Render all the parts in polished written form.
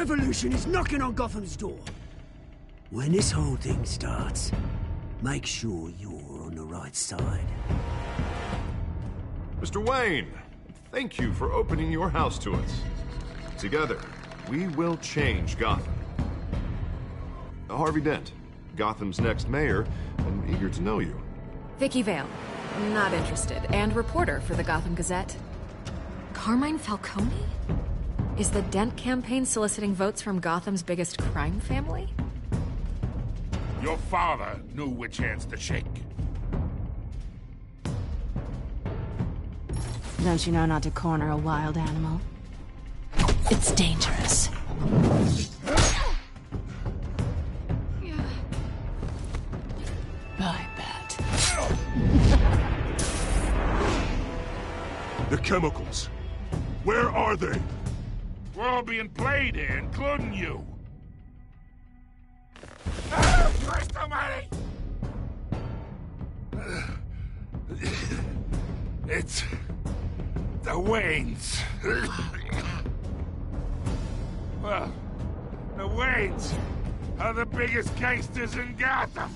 revolution is knocking on Gotham's door. When this whole thing starts, make sure you're on the right side. Mr. Wayne, thank you for opening your house to us. Together, we will change Gotham. Harvey Dent, Gotham's next mayor, and eager to know you. Vicky Vale, not interested, and reporter for the Gotham Gazette. Carmine Falcone? Is the Dent campaign soliciting votes from Gotham's biggest crime family? Your father knew which hands to shake. Don't you know not to corner a wild animal? It's dangerous. I bet. The chemicals. Where are they? We're all being played here, including you. Christ almighty! It's the Waynes. Well, the Waynes are the biggest gangsters in Gotham.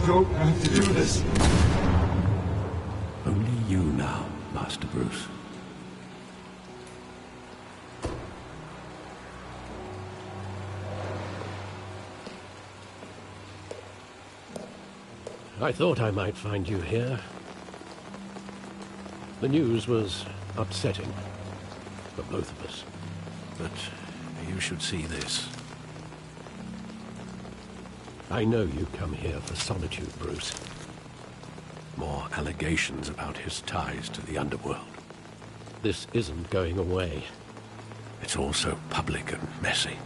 Don't have to do this. Only you now, Master Bruce. I thought I might find you here. The news was upsetting for both of us. But you should see this. I know you come here for solitude, Bruce. More allegations about his ties to the underworld. This isn't going away. It's also public and messy.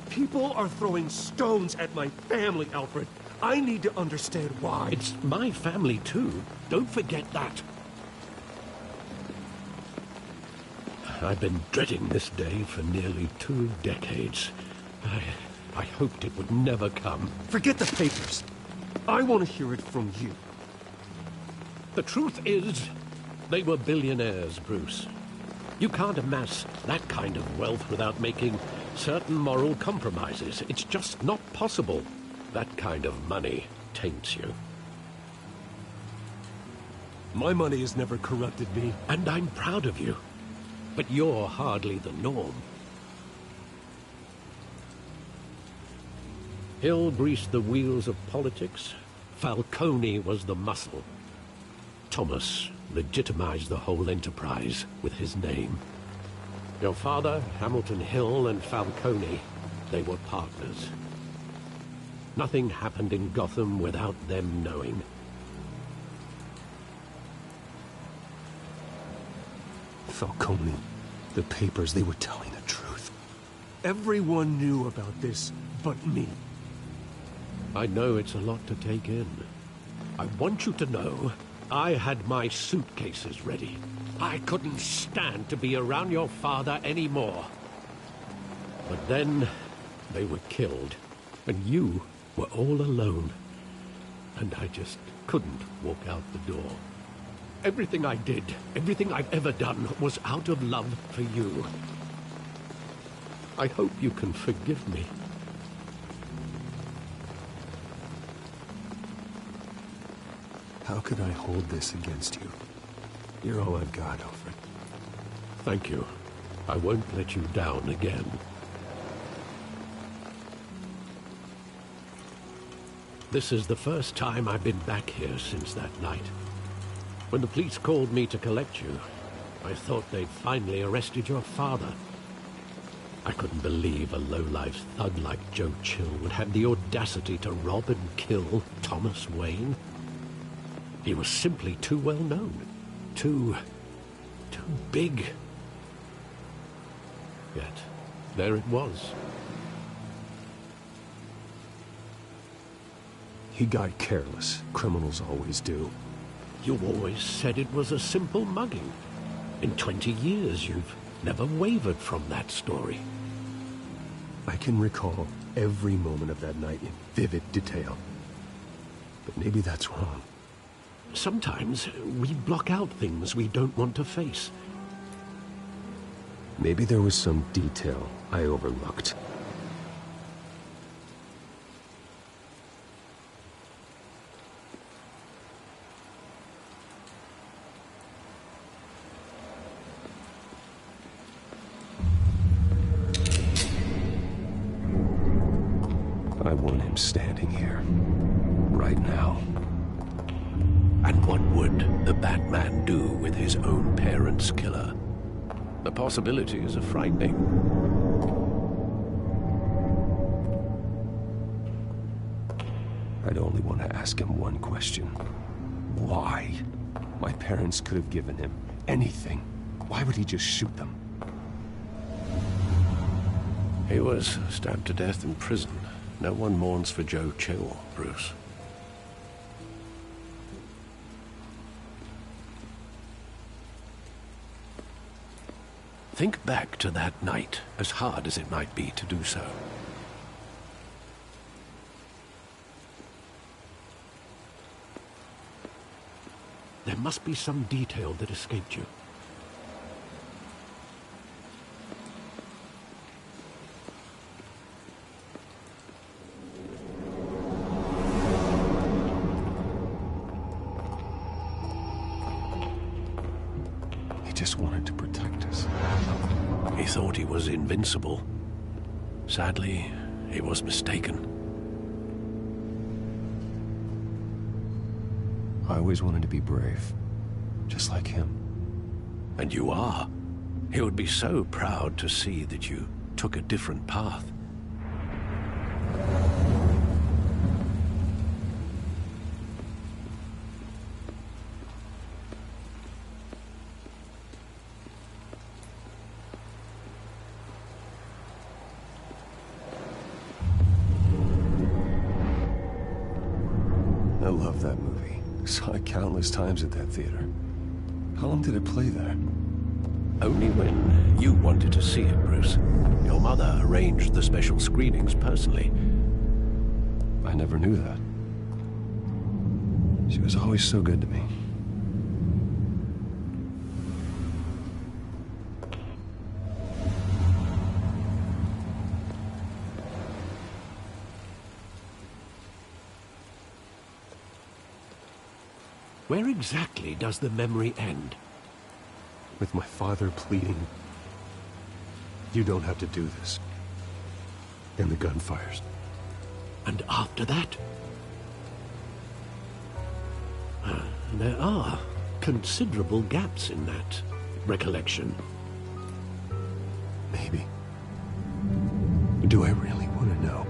People are throwing stones at my family, Alfred. I need to understand why. It's my family, too. Don't forget that. I've been dreading this day for nearly 2 decades. I hoped it would never come. Forget the papers. I want to hear it from you. The truth is, they were billionaires, Bruce. You can't amass that kind of wealth without making certain moral compromises. It's just not possible. That kind of money taints you. My money has never corrupted me. And I'm proud of you. But you're hardly the norm. Hill greased the wheels of politics. Falcone was the muscle. Thomas legitimized the whole enterprise with his name. Your father, Hamilton Hill, and Falcone, they were partners. Nothing happened in Gotham without them knowing. Falcone, the papers, they were telling the truth. Everyone knew about this but me. I know it's a lot to take in. I want you to know I had my suitcases ready. I couldn't stand to be around your father anymore. But then they were killed, and you were all alone. And I just couldn't walk out the door. Everything I did, everything I've ever done, was out of love for you. I hope you can forgive me. How could I hold this against you? You're all I've got, Alfred. Thank you. I won't let you down again. This is the first time I've been back here since that night. When the police called me to collect you, I thought they'd finally arrested your father. I couldn't believe a low-life thug like Joe Chill would have the audacity to rob and kill Thomas Wayne. He was simply too well known. Too big. Yet, there it was. He got careless. Criminals always do. You always said it was a simple mugging. In 20 years, you've never wavered from that story. I can recall every moment of that night in vivid detail. But maybe that's wrong. Sometimes we block out things we don't want to face. Maybe there was some detail I overlooked. I want him standing here, right now. And what would the Batman do with his own parents' killer? The possibilities are frightening. I'd only want to ask him one question. Why? My parents could have given him anything. Why would he just shoot them? He was stabbed to death in prison. No one mourns for Joe Chill, Bruce. Think back to that night, as hard as it might be to do so. There must be some detail that escaped you. He just wanted to protect us. He thought he was invincible. Sadly, he was mistaken. I always wanted to be brave, just like him. And you are. He would be so proud to see that you took a different path. I love that movie. Saw it countless times at that theater. How long did it play there? Only when you wanted to see it, Bruce. Your mother arranged the special screenings personally. I never knew that. She was always so good to me. Where exactly does the memory end? With my father pleading, "You don't have to do this." And the gunfires. And after that? There are considerable gaps in that recollection. Maybe. Do I really want to know?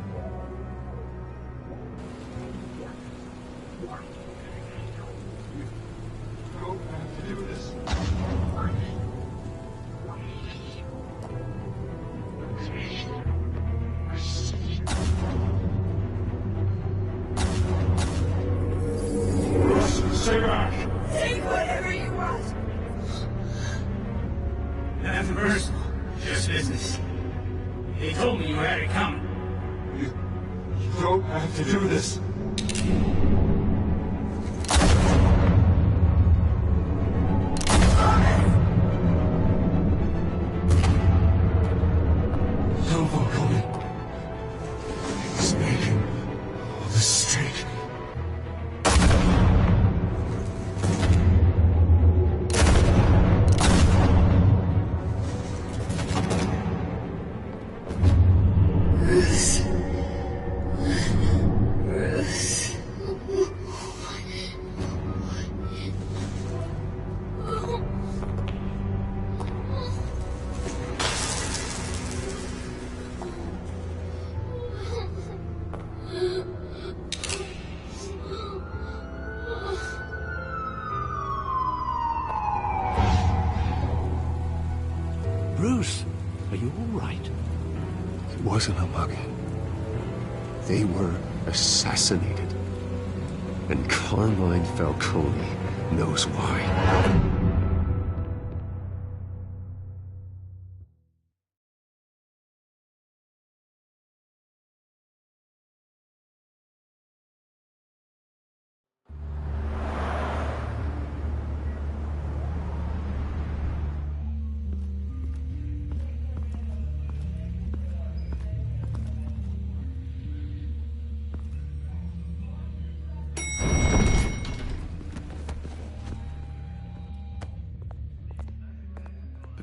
Stay back! Take whatever you want! Nothing personal, just business. They told me you had it coming. You don't have to do this. Don't walk on me. He's making a mistake. Bruce. Bruce, are you all right? It wasn't a mug. They were assassinated. And Carmine Falcone knows why.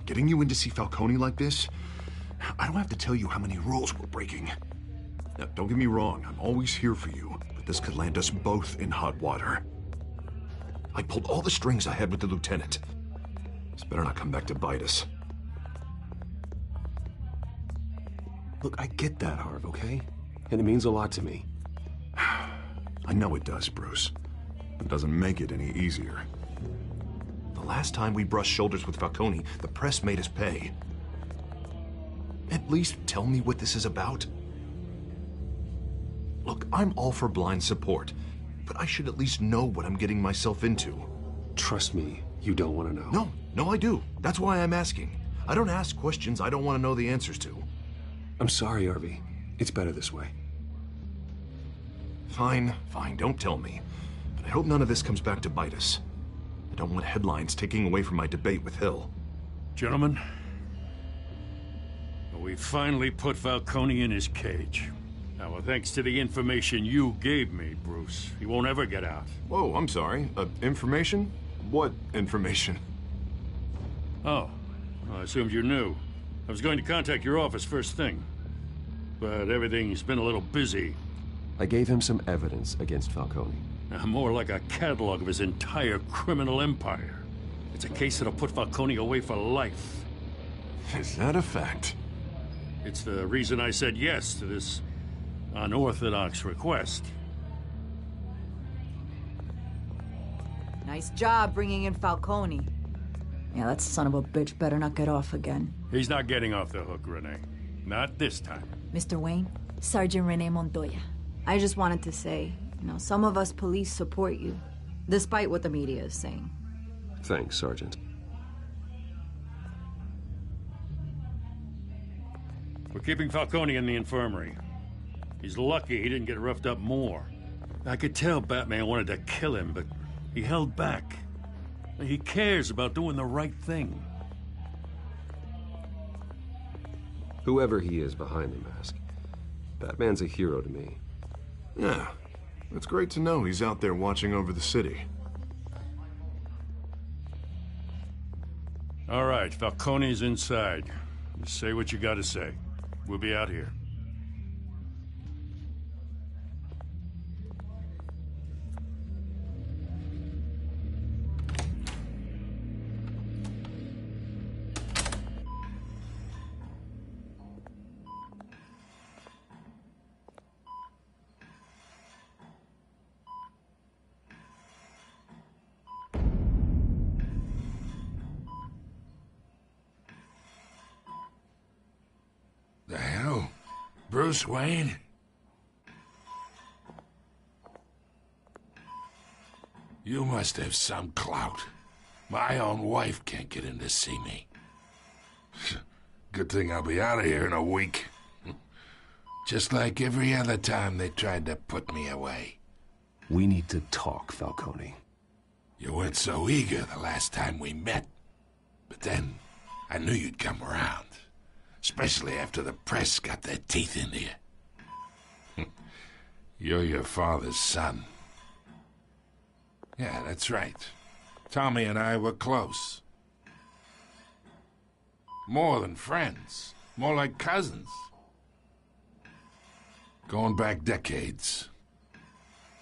Getting you in to see Falcone like this? I don't have to tell you how many rules we're breaking. Now, don't get me wrong, I'm always here for you, but this could land us both in hot water. I pulled all the strings I had with the lieutenant. This better not come back to bite us. Look, I get that, Harv, okay? And it means a lot to me. I know it does, Bruce. It doesn't make it any easier. The last time we brushed shoulders with Falcone, the press made us pay. At least tell me what this is about. Look, I'm all for blind support, but I should at least know what I'm getting myself into. Trust me, you don't want to know. No, I do. That's why I'm asking. I don't ask questions I don't want to know the answers to. I'm sorry, Harvey. It's better this way. Fine, don't tell me. But I hope none of this comes back to bite us. I don't want headlines taking away from my debate with Hill. Gentlemen, we finally put Falcone in his cage. Now, thanks to the information you gave me, Bruce, he won't ever get out. Whoa, I'm sorry. Information? What information? Oh, well, I assumed you knew. I was going to contact your office first thing, but everything's been a little busy. I gave him some evidence against Falcone. More like a catalog of his entire criminal empire. It's a case that'll put Falcone away for life. Is that a fact? It's the reason I said yes to this unorthodox request. Nice job bringing in Falcone. Yeah, that son of a bitch better not get off again. He's not getting off the hook, Renee. Not this time. Mr. Wayne, Sergeant Renee Montoya. I just wanted to say, some of us police support you, despite what the media is saying. Thanks, Sergeant. We're keeping Falcone in the infirmary. He's lucky he didn't get roughed up more. I could tell Batman wanted to kill him, but he held back. He cares about doing the right thing. Whoever he is behind the mask, Batman's a hero to me. Yeah, it's great to know he's out there watching over the city. All right, Falcone's inside. Just say what you gotta say. We'll be out here. The hell? Bruce Wayne? You must have some clout. My own wife can't get in to see me. Good thing I'll be out of here in a week. Just like every other time they tried to put me away. We need to talk, Falcone. You weren't so eager the last time we met. But then, I knew you'd come around. Especially after the press got their teeth into you. You're your father's son. Yeah, that's right. Tommy and I were close. More than friends. More like cousins. Going back decades.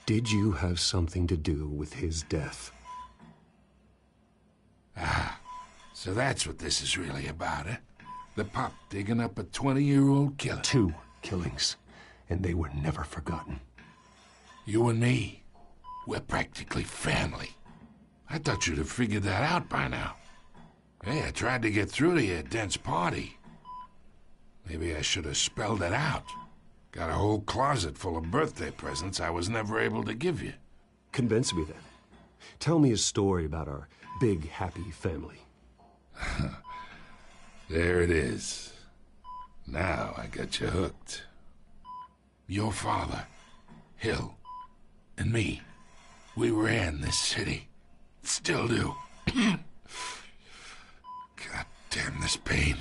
Did you have something to do with his death? Ah, so that's what this is really about, eh? The pop digging up a 20-year-old killer. 2 killings, and they were never forgotten. You and me, we're practically family. I thought you'd have figured that out by now. Hey, I tried to get through to you at Dent's party. Maybe I should have spelled it out. Got a whole closet full of birthday presents I was never able to give you. Convince me then. Tell me a story about our big, happy family. There it is. Now I got you hooked. Your father, Hill, and me, we ran this city. Still do. God damn this pain.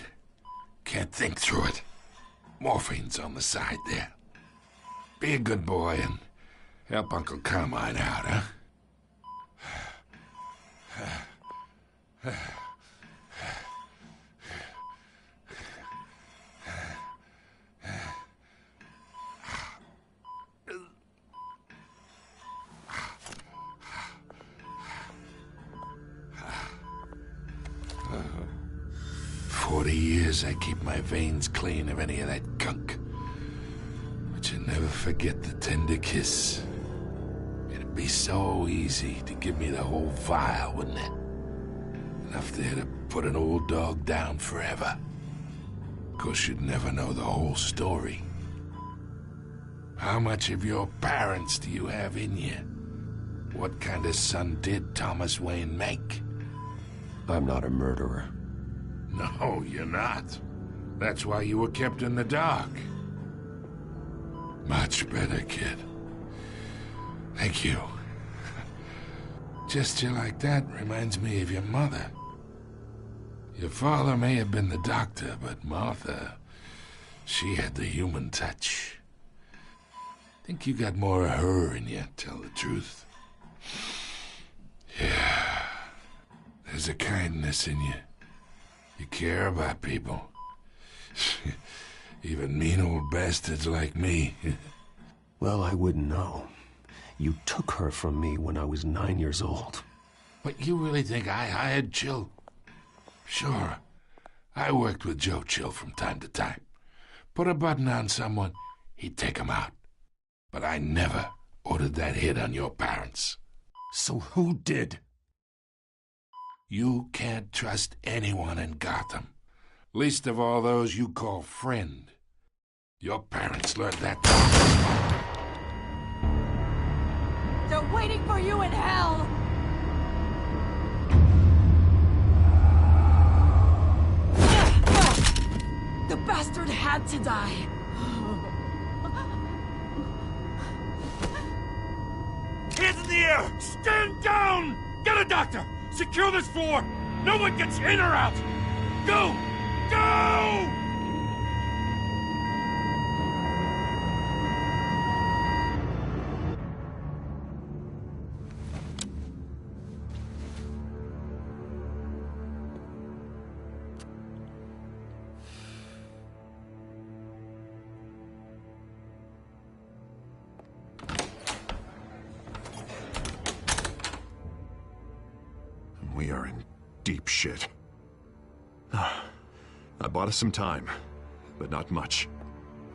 Can't think through it. Morphine's on the side there. Be a good boy and help Uncle Carmine out, huh? 40 years I keep my veins clean of any of that gunk. But you never forget the tender kiss. It'd be so easy to give me the whole vial, wouldn't it? Enough there to put an old dog down forever. Of course, you'd never know the whole story. How much of your parents do you have in you? What kind of son did Thomas Wayne make? I'm not a murderer. No, you're not. That's why you were kept in the dark. Much better, kid. Thank you. Gesture like that reminds me of your mother. Your father may have been the doctor, but Martha, she had the human touch. Think you got more of her in you, tell the truth. Yeah. There's a kindness in you. You care about people. Even mean old bastards like me. Well, I wouldn't know. You took her from me when I was 9 years old. But you really think I hired Chill? Sure. I worked with Joe Chill from time to time. Put a button on someone, he'd take him out. But I never ordered that hit on your parents. So who did? You can't trust anyone in Gotham. Least of all those you call friend. Your parents learned that. They're waiting for you in hell! The bastard had to die. Hands in the air! Stand down! Get a doctor! Secure this floor! No one gets in or out! Go! Go! We are in deep shit. I bought us some time, but not much.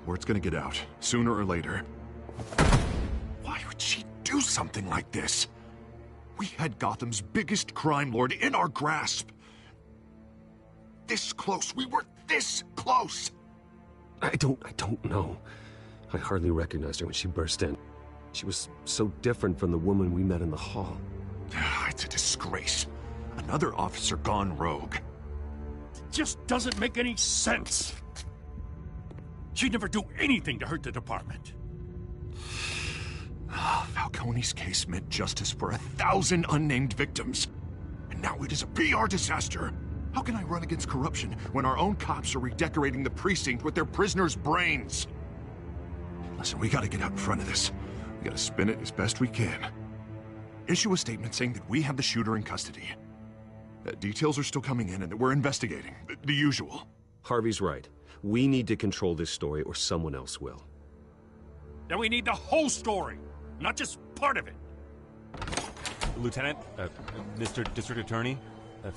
Word's gonna get out, sooner or later. Why would she do something like this? We had Gotham's biggest crime lord in our grasp. This close, we were this close! I don't know. I hardly recognized her when she burst in. She was so different from the woman we met in the hall. It's a disgrace. Another officer gone rogue. It just doesn't make any sense. She'd never do anything to hurt the department. Falcone's case meant justice for 1,000 unnamed victims. And now it is a PR disaster. How can I run against corruption when our own cops are redecorating the precinct with their prisoners' brains? Listen, we gotta get out in front of this. We gotta spin it as best we can. Issue a statement saying that we have the shooter in custody. Details are still coming in and that we're investigating. The usual. Harvey's right. We need to control this story or someone else will. Then we need the whole story, not just part of it. Lieutenant, Mr. District Attorney,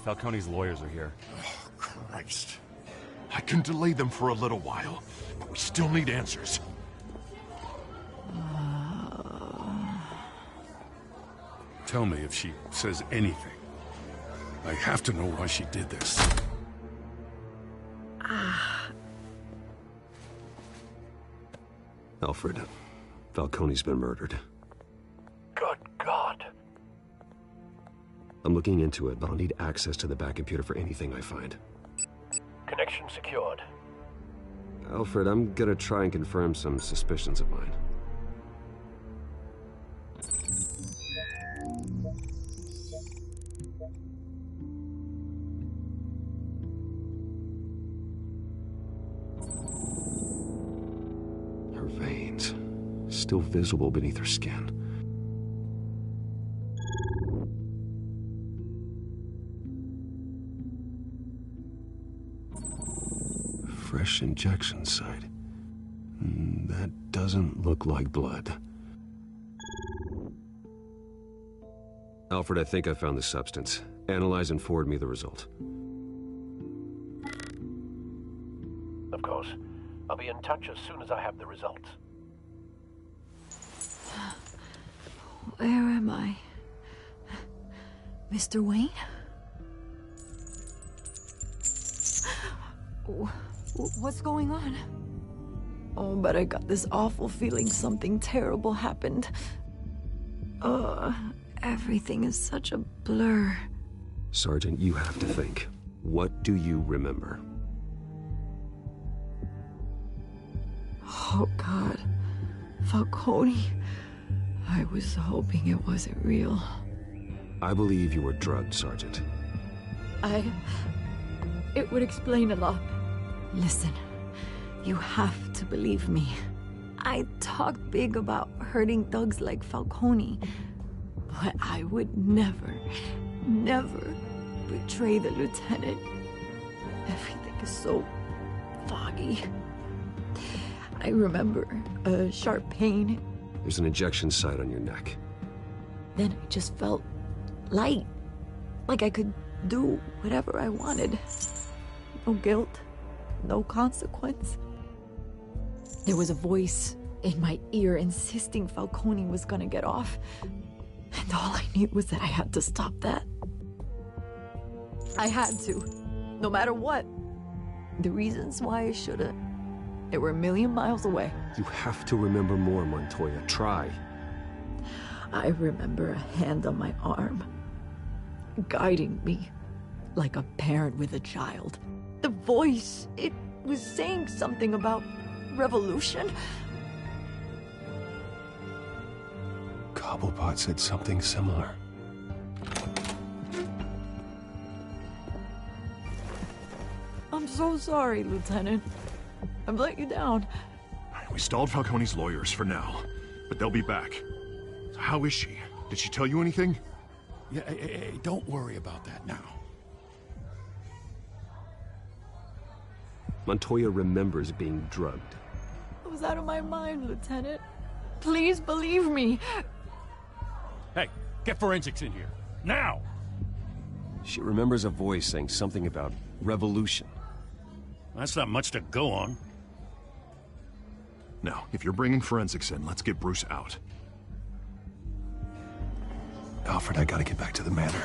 Falcone's lawyers are here. Oh, Christ. I can delay them for a little while, but we still need answers. Tell me if she says anything. I have to know why she did this. Alfred, Falcone's been murdered. Good God. I'm looking into it, but I'll need access to the back computer for anything I find. Connection secured. Alfred, I'm gonna try and confirm some suspicions of mine. Her veins, still visible beneath her skin. Fresh injection site. That doesn't look like blood. Alfred, I think I found the substance. Analyze and forward me the result. Of course. I'll be in touch as soon as I have the results. Where am I? Mr. Wayne? What's going on? Oh, but I got this awful feeling something terrible happened. Everything is such a blur. Sergeant, you have to think. What do you remember? Oh, God. Falcone. I was hoping it wasn't real. I believe you were drugged, Sergeant. It would explain a lot. Listen, you have to believe me. I talked big about hurting thugs like Falcone, but I would never betray the lieutenant. Everything is so foggy. I remember a sharp pain. There's an injection site on your neck. Then I just felt light, like I could do whatever I wanted. No guilt, no consequence. There was a voice in my ear insisting Falcone was gonna get off. And all I knew was that I had to stop that. I had to, no matter what. The reasons why I should've, they were a million miles away. You have to remember more, Montoya. Try. I remember a hand on my arm, guiding me like a parent with a child. The voice, it was saying something about revolution. Cobblepot said something similar. I'm so sorry, Lieutenant. I've let you down. We stalled Falcone's lawyers for now, but they'll be back. So how is she? Did she tell you anything? Yeah, hey, don't worry about that now. Montoya remembers being drugged. I was out of my mind, Lieutenant. Please believe me. Hey, get forensics in here. Now! She remembers a voice saying something about revolution. That's not much to go on. Now, if you're bringing forensics in, let's get Bruce out. Alfred, I gotta get back to the manor.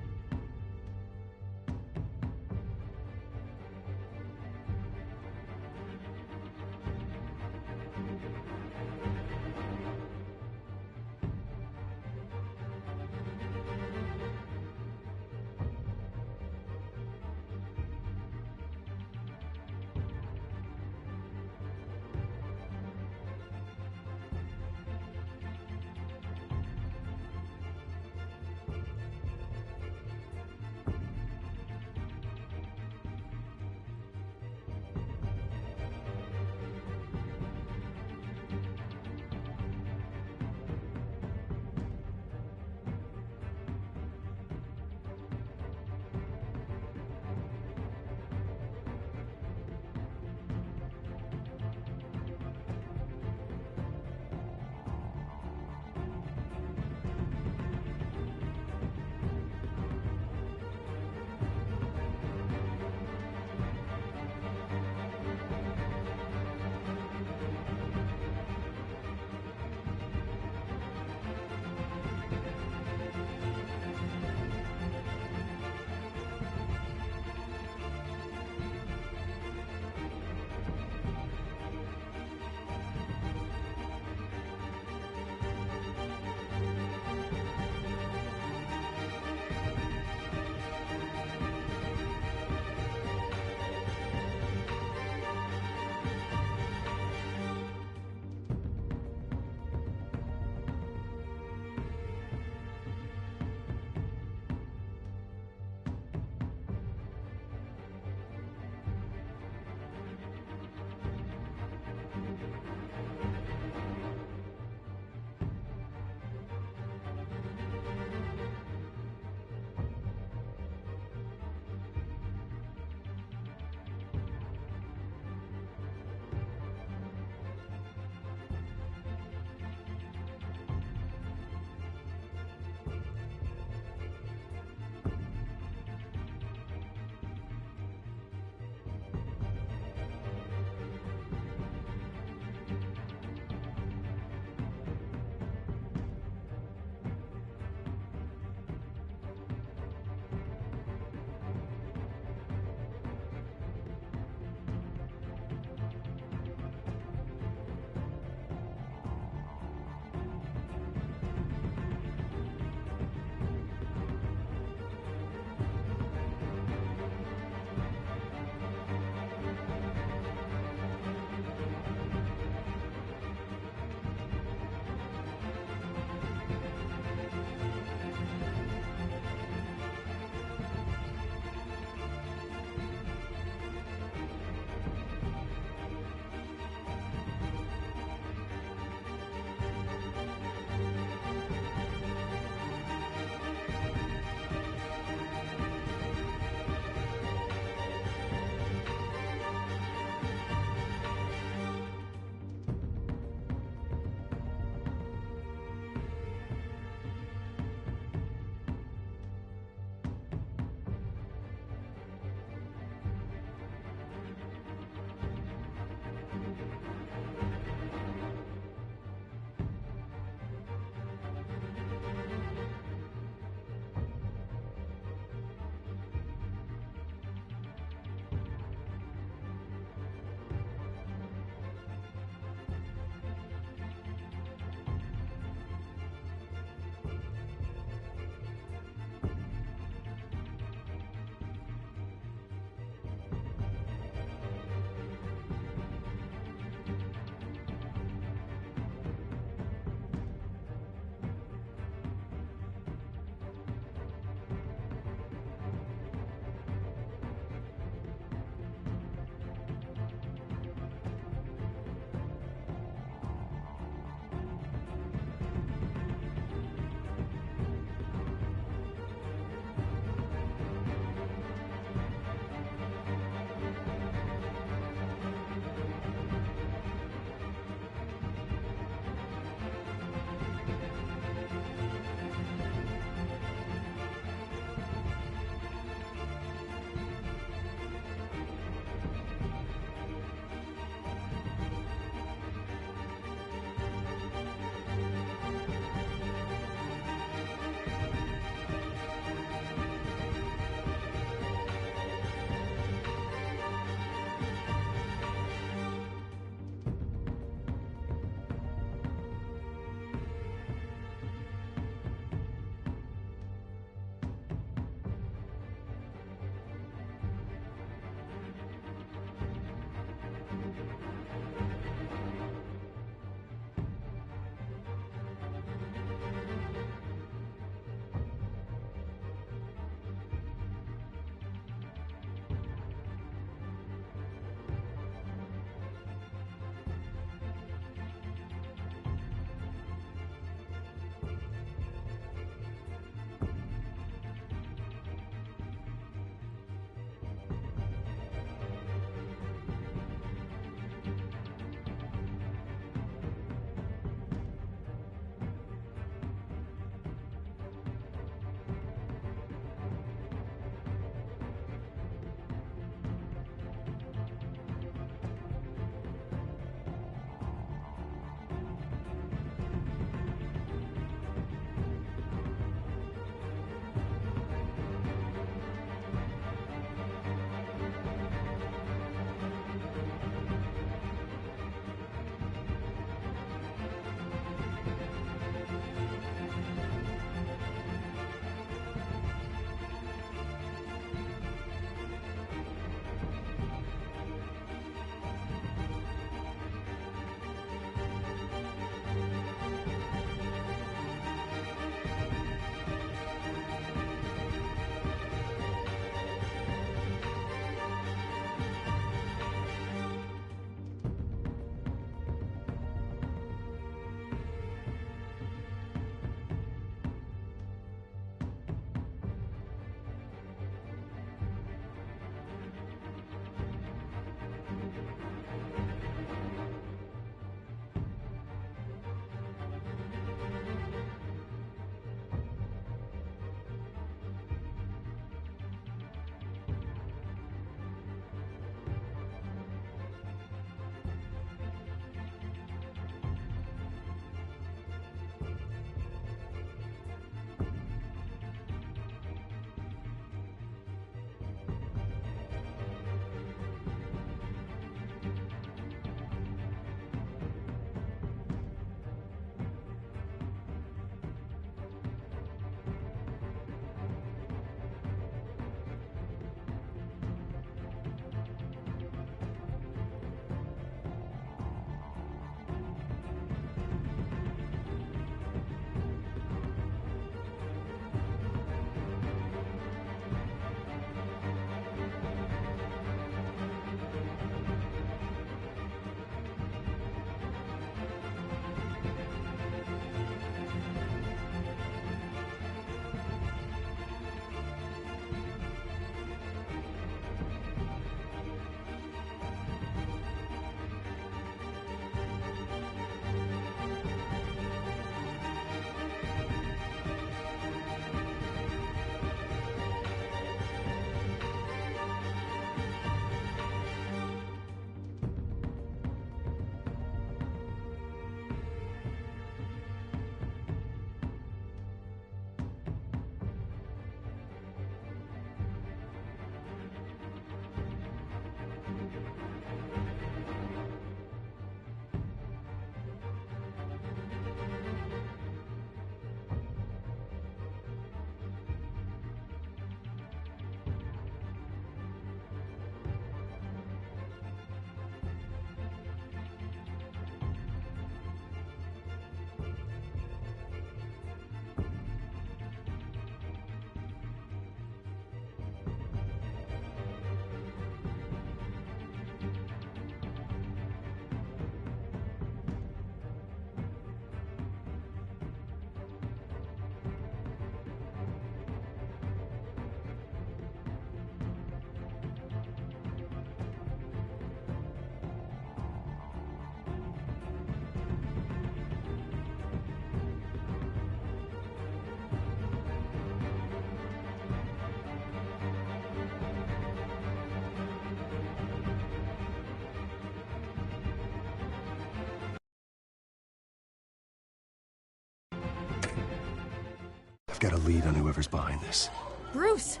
I've got a lead on whoever's behind this. Bruce!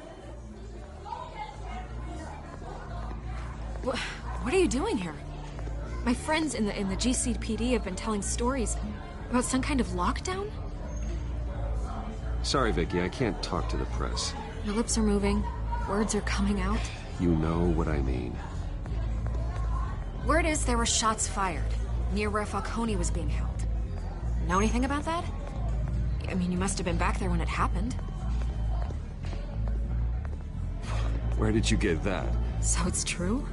What are you doing here? My friends in the GCPD have been telling stories about some kind of lockdown? Sorry, Vicky, I can't talk to the press. Your lips are moving. Words are coming out. You know what I mean. Word is there were shots fired near where Falcone was being held. Know anything about that? I mean, you must have been back there when it happened. Where did you get that? So it's true?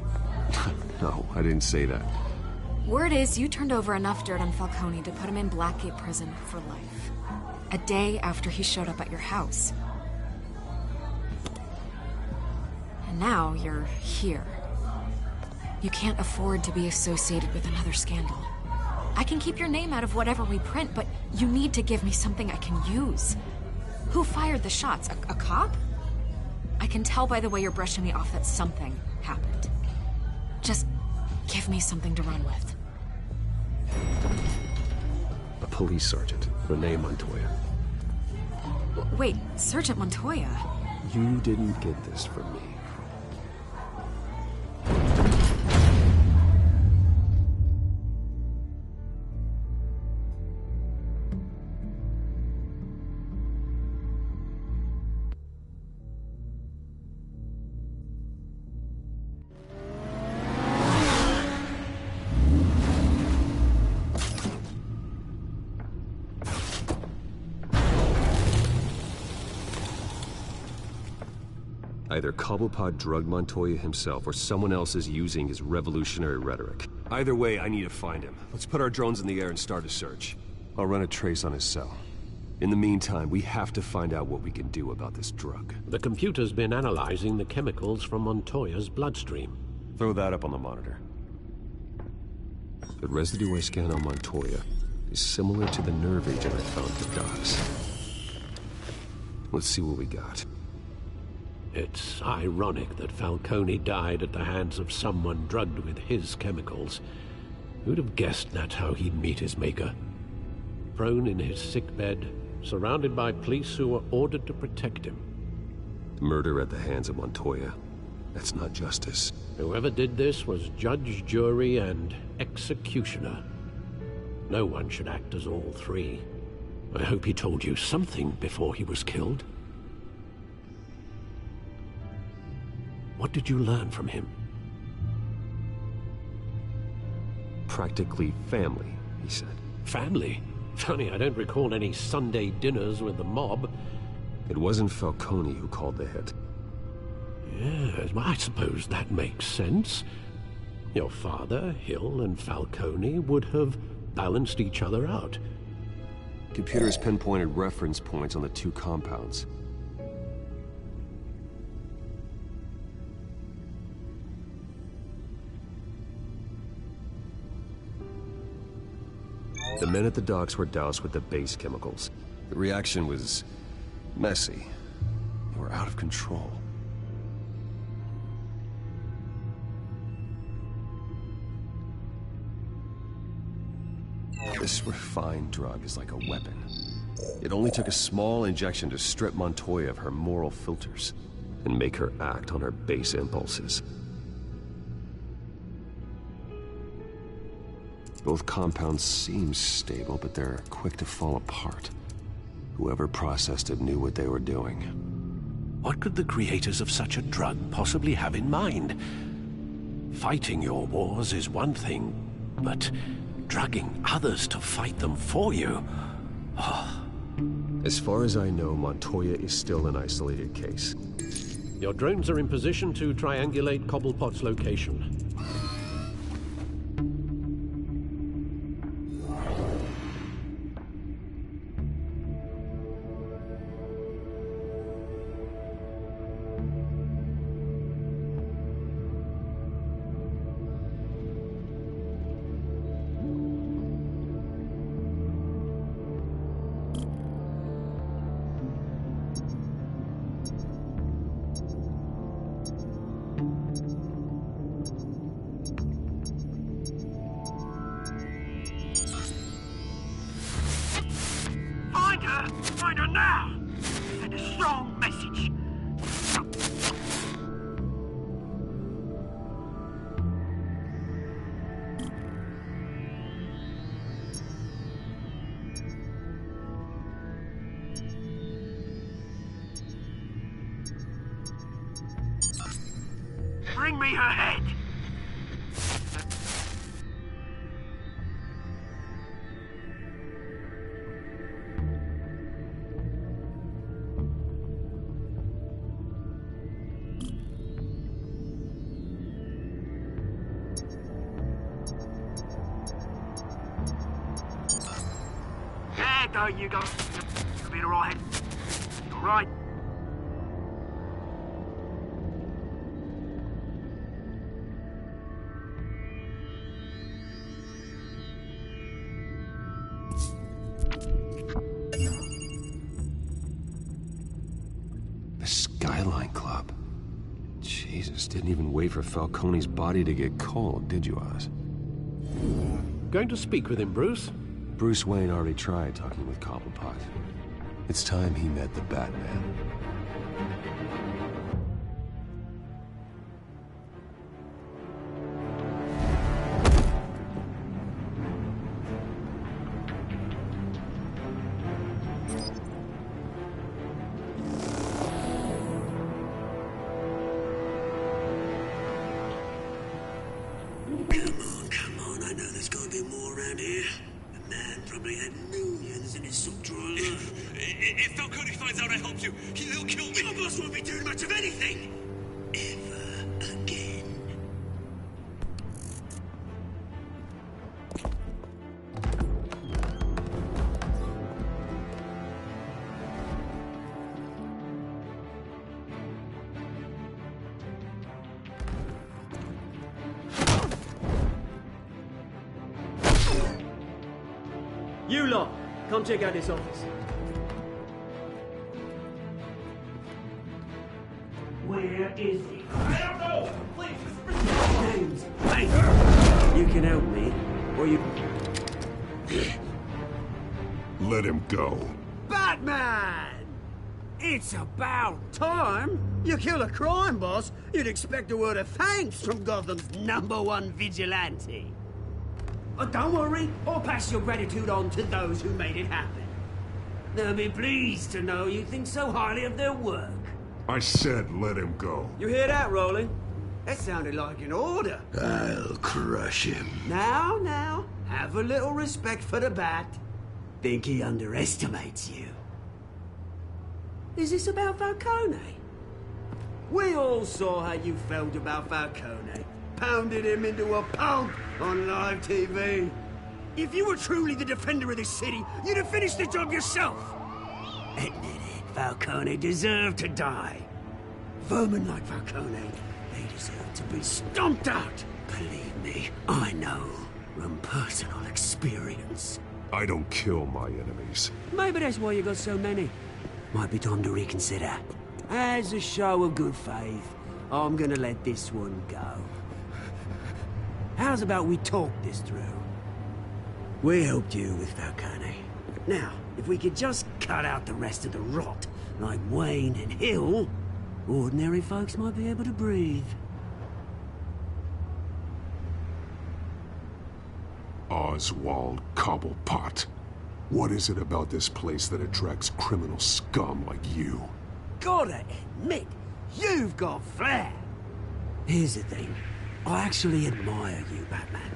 No, I didn't say that. Word is you turned over enough dirt on Falcone to put him in Blackgate Prison for life. A day after he showed up at your house. And now you're here. You can't afford to be associated with another scandal. I can keep your name out of whatever we print, but you need to give me something I can use. Who fired the shots? A cop? I can tell by the way you're brushing me off that something happened. Just give me something to run with. A police sergeant, Renee Montoya. Wait, Sergeant Montoya? You didn't get this from me. Either Cobblepot drugged Montoya himself, or someone else is using his revolutionary rhetoric. Either way, I need to find him. Let's put our drones in the air and start a search. I'll run a trace on his cell. In the meantime, we have to find out what we can do about this drug. The computer's been analyzing the chemicals from Montoya's bloodstream. Throw that up on the monitor. The residue I scanned on Montoya is similar to the nerve agent I found at the docks. Let's see what we got. It's ironic that Falcone died at the hands of someone drugged with his chemicals. Who'd have guessed that's how he'd meet his maker? Prone in his sickbed, surrounded by police who were ordered to protect him. Murder at the hands of Montoya. That's not justice. Whoever did this was judge, jury, and executioner. No one should act as all three. I hope he told you something before he was killed. What did you learn from him? Practically family, he said. Family? Funny, I don't recall any Sunday dinners with the mob. It wasn't Falcone who called the hit. Yes, well, I suppose that makes sense. Your father, Hill, and Falcone would have balanced each other out. Computers pinpointed reference points on the two compounds. The men at the docks were doused with the base chemicals. The reaction was messy. They were out of control. This refined drug is like a weapon. It only took a small injection to strip Montoya of her moral filters and make her act on her base impulses. Both compounds seem stable, but they're quick to fall apart. Whoever processed it knew what they were doing. What could the creators of such a drug possibly have in mind? Fighting your wars is one thing, but drugging others to fight them for you? Oh. As far as I know, Montoya is still an isolated case. Your drones are in position to triangulate Cobblepot's location. Find her now! send a strong message. Bring me her head. There you go. You'll be alright. You're right. The Skyline Club. Jesus, didn't even wait for Falcone's body to get cold, did you, Oz? Going to speak with him, Bruce? Bruce Wayne already tried talking with Cobblepot. It's time he met the Batman. Come on, I know there's gotta be more around here. The man probably had millions in his sock drawer alone. If Falcone finds out I helped you, he'll kill me. Your boss won't be doing much of anything. Ever again. You lot, come check out this office. Where is he? I don't know! Please, James, hey! You can help me, or you... Let him go. Batman! It's about time. You kill a crime boss, you'd expect a word of thanks from Gotham's #1 vigilante. But don't worry, I'll pass your gratitude on to those who made it happen. They'll be pleased to know you think so highly of their work. I said let him go. You hear that, Rolling? That sounded like an order. I'll crush him. Now, have a little respect for the Bat. Think he underestimates you. Is this about Falcone? We all saw how you felt about Falcone. Pounded him into a pulp on live TV. If you were truly the defender of this city, you'd have finished the job yourself. Admit it, Falcone deserved to die. Vermin like Falcone, they deserve to be stomped out. Believe me, I know from personal experience. I don't kill my enemies. Maybe that's why you got so many. Might be time to reconsider. As a show of good faith, I'm gonna let this one go. How's about we talk this through? We helped you with Falcone. Now, if we could just cut out the rest of the rot, like Wayne and Hill, ordinary folks might be able to breathe. Oswald Cobblepot. What is it about this place that attracts criminal scum like you? Gotta admit, you've got flair. Here's the thing. I actually admire you, Batman.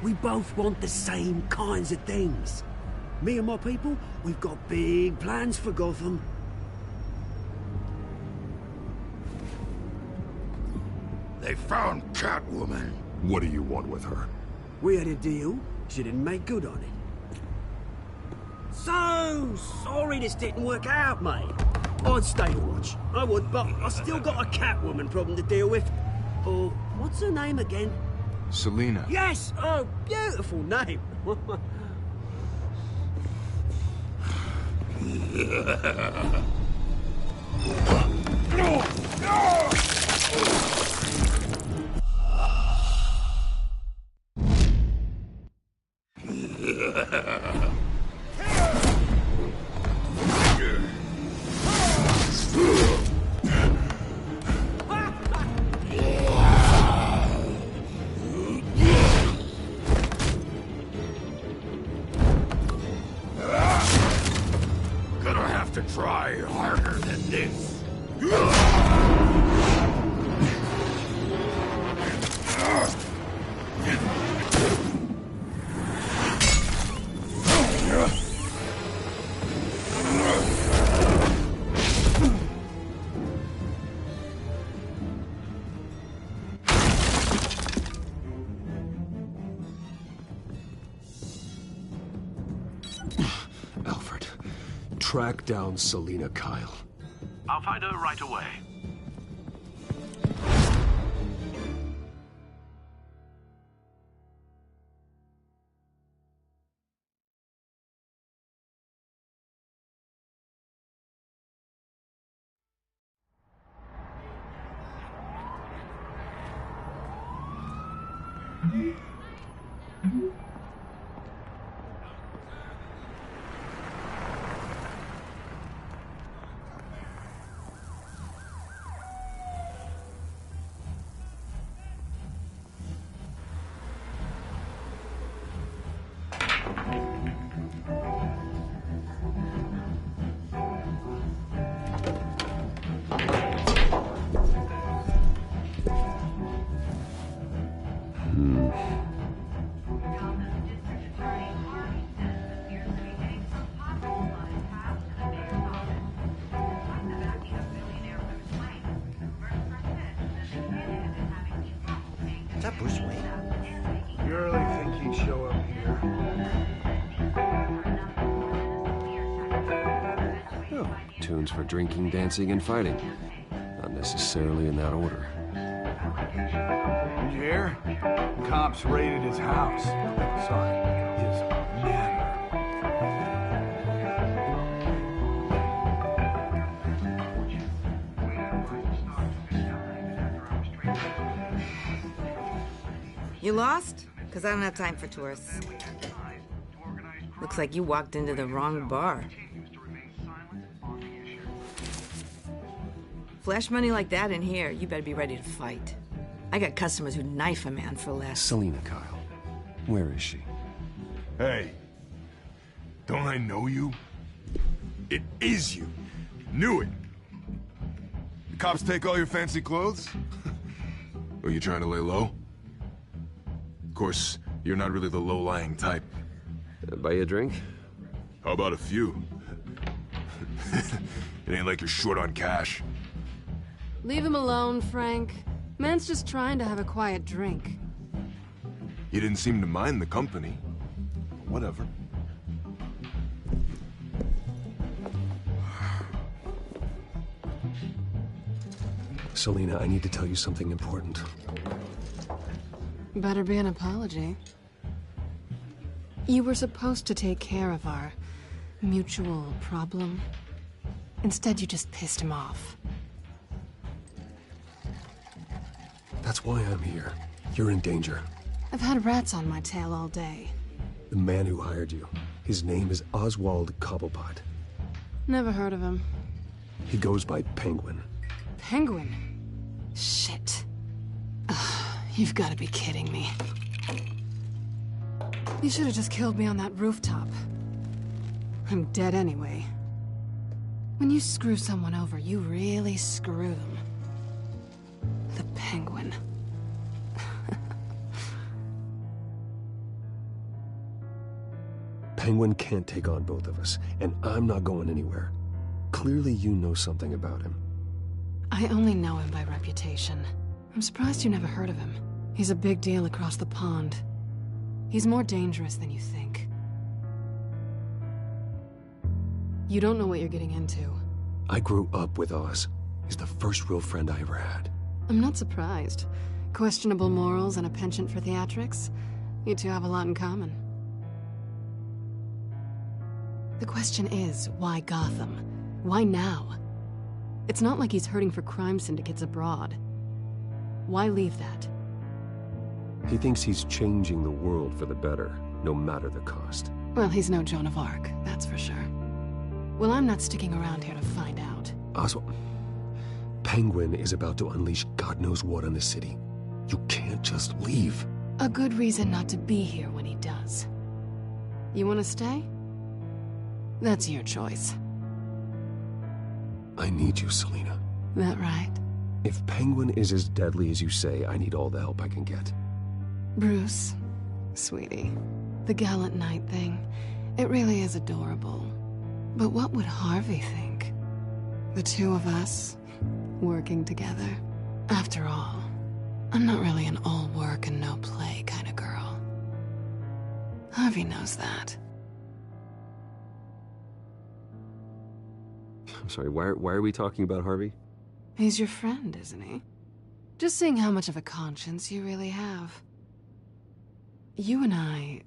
We both want the same kinds of things. Me and my people, we've got big plans for Gotham. They found Catwoman. What do you want with her? We had a deal. She didn't make good on it. So sorry this didn't work out, mate. I'd stay to watch. I would, but I still got a Catwoman problem to deal with. Oh, what's her name again? Selina. Yes! Oh, beautiful name. to try harder than this. Alfred, track down Selina Kyle. I'll find her right away. Is that Bruce Wayne? You really think he'd show up here? Oh, tunes for drinking, dancing, and fighting. Not necessarily in that order. Did you hear? Cops raided his house. Sorry, his manor. You lost? Because I don't have time for tourists. Looks like you walked into the wrong bar. Flash money like that in here, you better be ready to fight. I got customers who'd knife a man for less. Selina Kyle. Where is she? Hey, don't I know you? It is you. Knew it. The cops take all your fancy clothes? Are you trying to lay low? Of course, you're not really the low-lying type. Buy you a drink? How about a few? It ain't like you're short on cash. Leave him alone, Frank. Man's just trying to have a quiet drink. You didn't seem to mind the company. Whatever. Selina, I need to tell you something important. Better be an apology. You were supposed to take care of our mutual problem. Instead, you just pissed him off. That's why I'm here. You're in danger. I've had rats on my tail all day. The man who hired you, his name is Oswald Cobblepot. Never heard of him. He goes by Penguin. Penguin? Shit. Ugh, you've got to be kidding me. You should have just killed me on that rooftop. I'm dead anyway. When you screw someone over, you really screw them. The Penguin. Penguin can't take on both of us, and I'm not going anywhere. Clearly you know something about him. I only know him by reputation. I'm surprised you never heard of him. He's a big deal across the pond. He's more dangerous than you think. You don't know what you're getting into. I grew up with Oz. He's the first real friend I ever had. I'm not surprised. Questionable morals and a penchant for theatrics. You two have a lot in common. The question is, why Gotham? Why now? It's not like he's hurting for crime syndicates abroad. Why leave that? He thinks he's changing the world for the better, no matter the cost. Well, he's no Joan of Arc, that's for sure. Well, I'm not sticking around here to find out. Oswald, Penguin is about to unleash God knows what on the city. You can't just leave. A good reason not to be here when he does. You want to stay? That's your choice. I need you, Selina. That right? If Penguin is as deadly as you say, I need all the help I can get. Bruce, sweetie, the gallant knight thing, it really is adorable. But what would Harvey think? The two of us, working together. After all, I'm not really an all work and no play kind of girl. Harvey knows that. I'm sorry, why are we talking about Harvey? He's your friend, isn't he? Just seeing how much of a conscience you really have. You and I...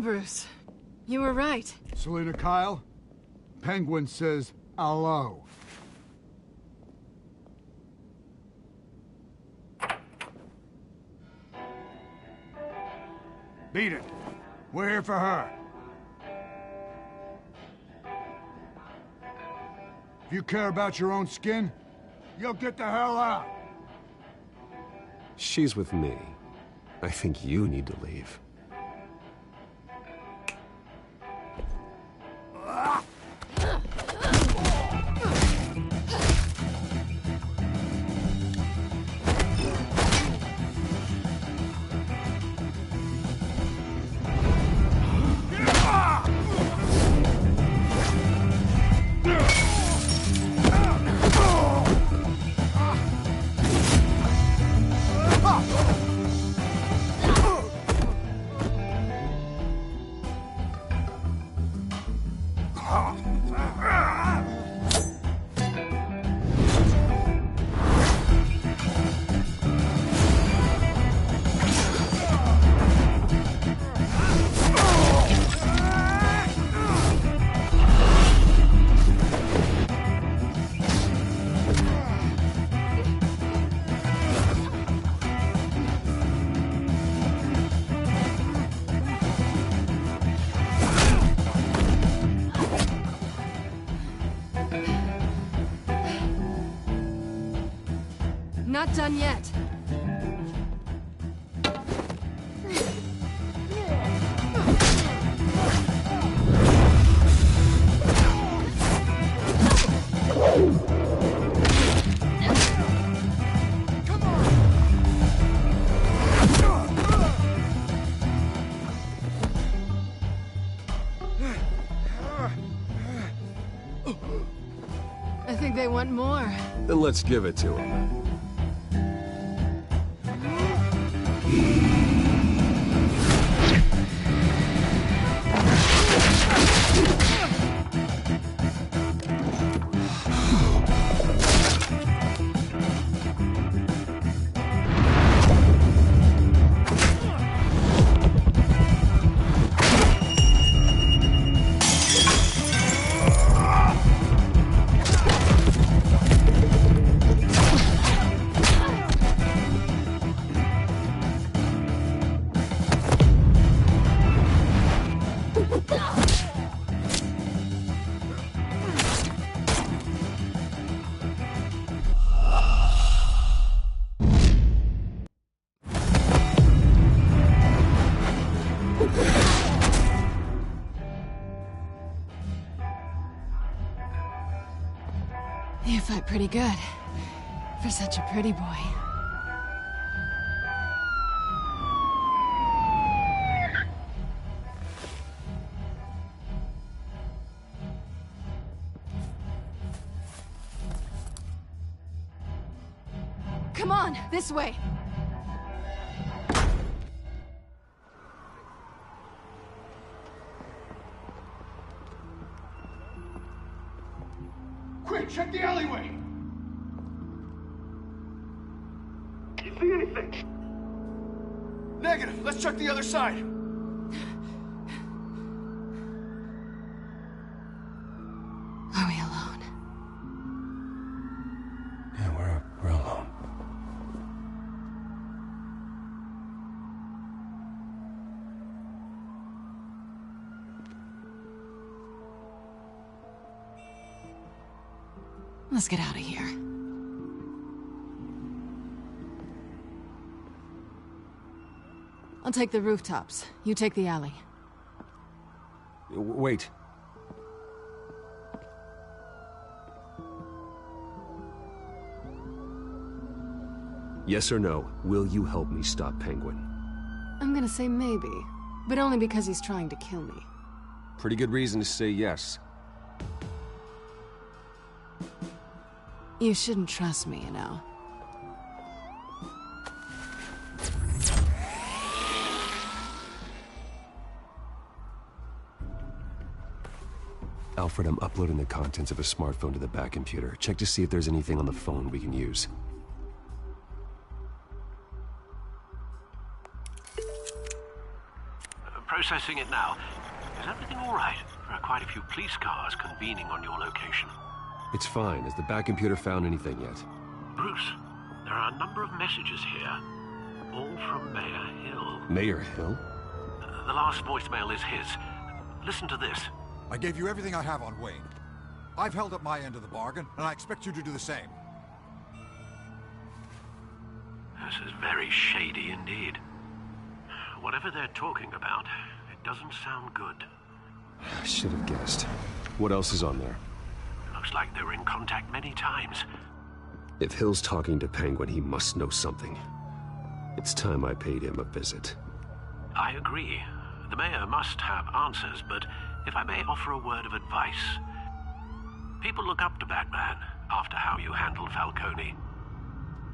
Bruce. You were right. Selina Kyle? Penguin says hello. Beat it. We're here for her. If you care about your own skin, you'll get the hell out. She's with me. I think you need to leave. Not done yet. I think they want more. Then let's give it to them. You fight pretty good. For such a pretty boy. Come on, this way. Quick, check the alleyway! You see anything? Negative. Let's check the other side. Are we alone? Yeah, we're alone. Let's get out of here. I'll take the rooftops. You take the alley. Wait. Yes or no, will you help me stop Penguin? I'm gonna say maybe, but only because he's trying to kill me. Pretty good reason to say yes. You shouldn't trust me, you know. Alfred, I'm uploading the contents of a smartphone to the back computer. Check to see if there's anything on the phone we can use. Processing it now. Is everything all right? There are quite a few police cars convening on your location. It's fine. Has the back computer found anything yet? Bruce, there are a number of messages here. All from Mayor Hill. Mayor Hill? The last voicemail is his. Listen to this. I gave you everything I have on Wayne. I've held up my end of the bargain, and I expect you to do the same. This is very shady indeed. Whatever they're talking about, it doesn't sound good. I should have guessed. What else is on there? Looks like they were in contact many times. If Hill's talking to Penguin, he must know something. It's time I paid him a visit. I agree. The mayor must have answers, but if I may offer a word of advice. People look up to Batman after how you handled Falcone.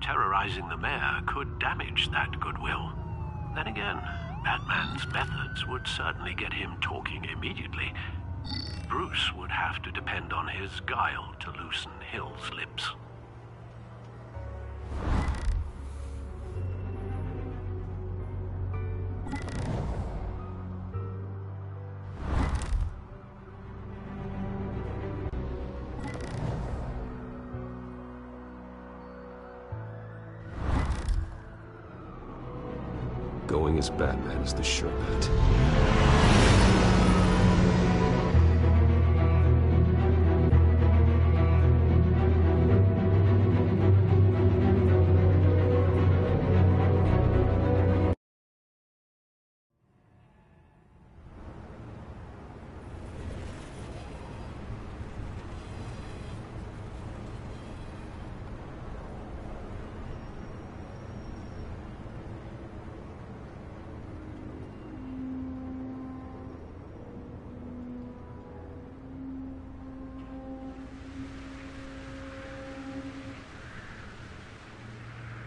Terrorizing the mayor could damage that goodwill. Then again, Batman's methods would certainly get him talking immediately. Bruce would have to depend on his guile to loosen Hill's lips. Going as Batman is the sure bet.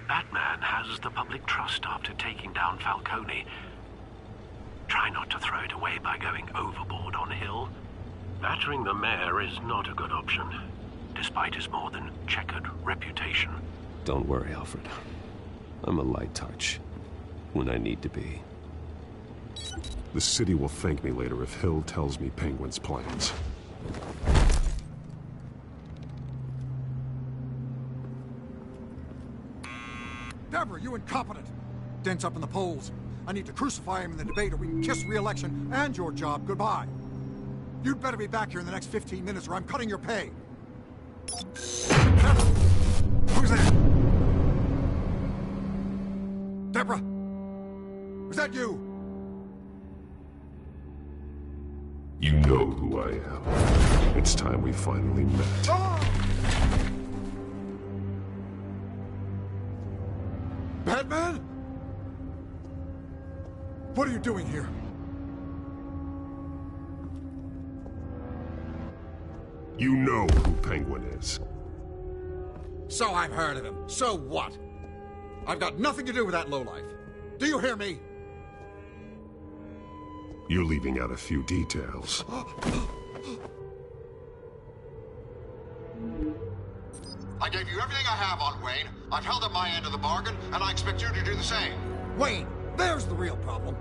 Batman has the public trust after taking down Falcone. Try not to throw it away by going overboard on Hill. Battering the mayor is not a good option, despite his more than checkered reputation. Don't worry, Alfred. I'm a light touch when I need to be. The city will thank me later if Hill tells me Penguin's plans. Deborah, you incompetent! Dent's up in the polls. I need to crucify him in the debate or we can kiss re-election and your job goodbye. You'd better be back here in the next 15 minutes or I'm cutting your pay. Deborah! Who's that? Deborah! Was that you? You know who I am. It's time we finally met. Oh! Batman? What are you doing here? You know who Penguin is. So I've heard of him. So what? I've got nothing to do with that lowlife. Do you hear me? You're leaving out a few details. I gave you everything I have on Wayne. I've held up my end of the bargain, and I expect you to do the same. Wayne, there's the real problem.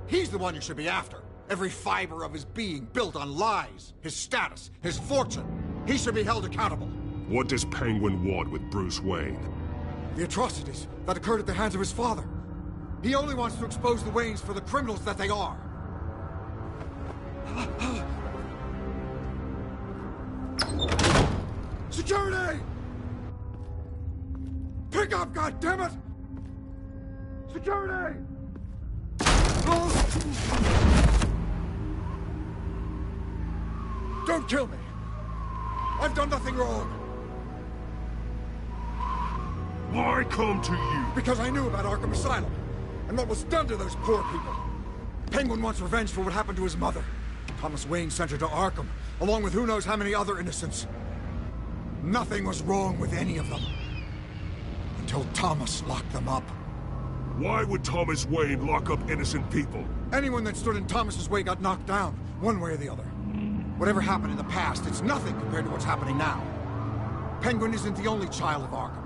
He's the one you should be after. Every fiber of his being built on lies, his status, his fortune. He should be held accountable. What does Penguin want with Bruce Wayne? The atrocities that occurred at the hands of his father. He only wants to expose the Waynes for the criminals that they are. Security! Pick up, goddammit! Security! Don't kill me! I've done nothing wrong! Why come to you? Because I knew about Arkham Asylum, and what was done to those poor people. Penguin wants revenge for what happened to his mother. Thomas Wayne sent her to Arkham, along with who knows how many other innocents. Nothing was wrong with any of them. Until Thomas locked them up. Why would Thomas Wayne lock up innocent people? Anyone that stood in Thomas's way got knocked down, one way or the other. Whatever happened in the past, it's nothing compared to what's happening now. Penguin isn't the only child of Arkham.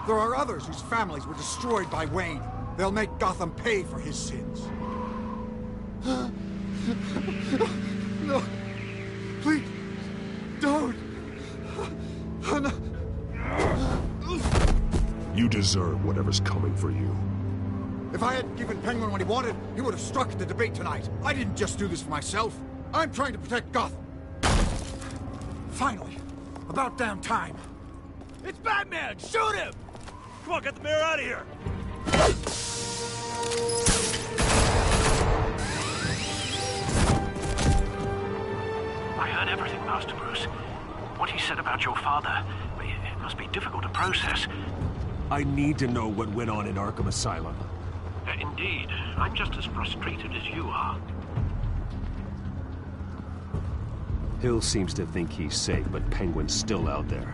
There are others whose families were destroyed by Wayne. They'll make Gotham pay for his sins. No. Please. Don't. No. You deserve whatever's coming for you. If I hadn't given Penguin what he wanted, he would have struck at the debate tonight. I didn't just do this for myself. I'm trying to protect Gotham. Finally. About damn time. It's Batman! Shoot him! Come on, get the mayor out of here! I heard everything, Master Bruce. What he said about your father, it must be difficult to process. I need to know what went on in Arkham Asylum. Indeed. I'm just as frustrated as you are. Hill seems to think he's safe, but Penguin's still out there.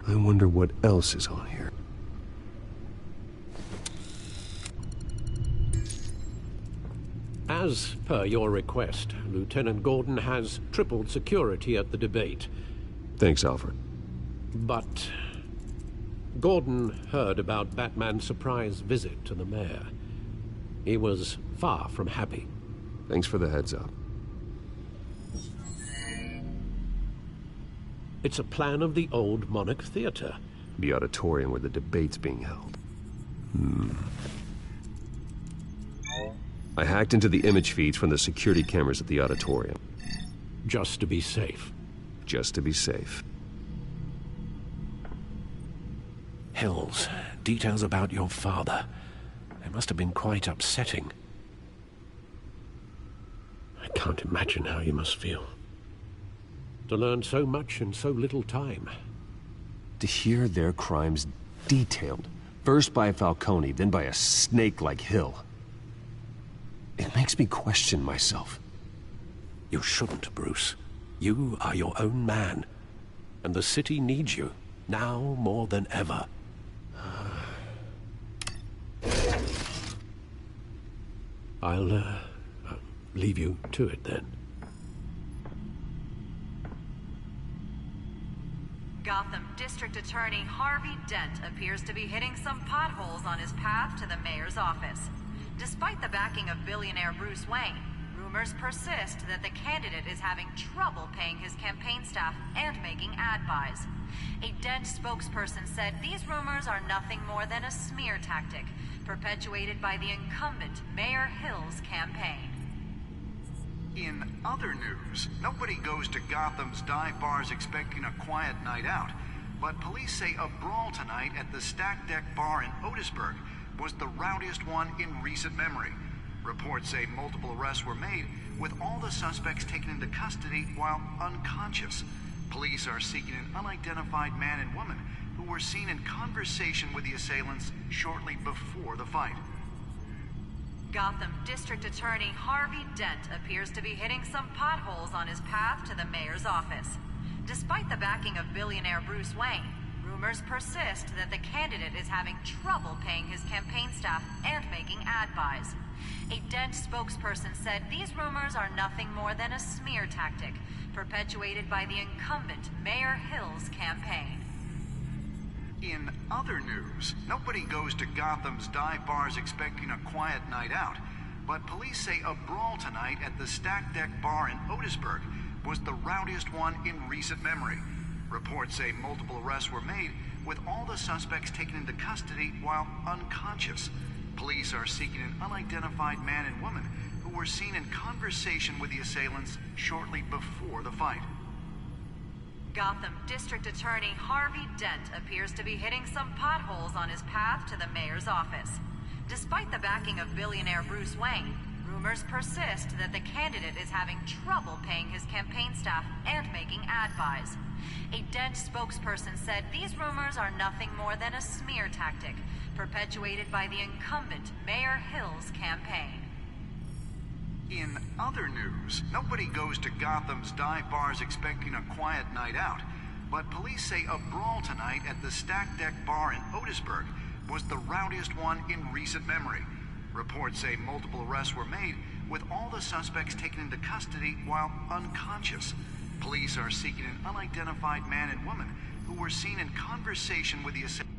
I wonder what else is on here. As per your request, Lieutenant Gordon has tripled security at the debate. Thanks, Alfred. But Gordon heard about Batman's surprise visit to the mayor. He was far from happy. Thanks for the heads up. It's a plan of the old Monarch Theater. The auditorium where the debate's being held. I hacked into the image feeds from the security cameras at the auditorium. Just to be safe. Just to be safe. Hills, details about your father. They must have been quite upsetting. I can't imagine how you must feel. To learn so much in so little time. To hear their crimes detailed, first by Falcone, then by a snake like Hill. It makes me question myself. You shouldn't, Bruce. You are your own man. And the city needs you, now more than ever. I'll leave you to it then. Gotham District Attorney Harvey Dent appears to be hitting some potholes on his path to the mayor's office. Despite the backing of billionaire Bruce Wayne, rumors persist that the candidate is having trouble paying his campaign staff and making ad buys. A Dent spokesperson said these rumors are nothing more than a smear tactic, perpetuated by the incumbent Mayor Hill's campaign. In other news, nobody goes to Gotham's dive bars expecting a quiet night out, but police say a brawl tonight at the Stack Deck Bar in Otisburg was the rowdiest one in recent memory. Reports say multiple arrests were made, with all the suspects taken into custody while unconscious. Police are seeking an unidentified man and woman who were seen in conversation with the assailants shortly before the fight. Gotham District Attorney Harvey Dent appears to be hitting some potholes on his path to the mayor's office. Despite the backing of billionaire Bruce Wayne, rumors persist that the candidate is having trouble paying his campaign staff and making ad buys. A Dent spokesperson said these rumors are nothing more than a smear tactic, perpetuated by the incumbent Mayor Hill's campaign. In other news, nobody goes to Gotham's dive bars expecting a quiet night out, but police say a brawl tonight at the Stack Deck Bar in Otisburg was the rowdiest one in recent memory. Reports say multiple arrests were made, with all the suspects taken into custody while unconscious. Police are seeking an unidentified man and woman who were seen in conversation with the assailants shortly before the fight. Gotham District Attorney Harvey Dent appears to be hitting some potholes on his path to the mayor's office. Despite the backing of billionaire Bruce Wayne, rumors persist that the candidate is having trouble paying his campaign staff and making ad buys. A Dent spokesperson said these rumors are nothing more than a smear tactic, perpetuated by the incumbent Mayor Hill's campaign. In other news, nobody goes to Gotham's dive bars expecting a quiet night out, but police say a brawl tonight at the Stack Deck Bar in Otisburg was the rowdiest one in recent memory. Reports say multiple arrests were made, with all the suspects taken into custody while unconscious. Police are seeking an unidentified man and woman who were seen in conversation with the assailants.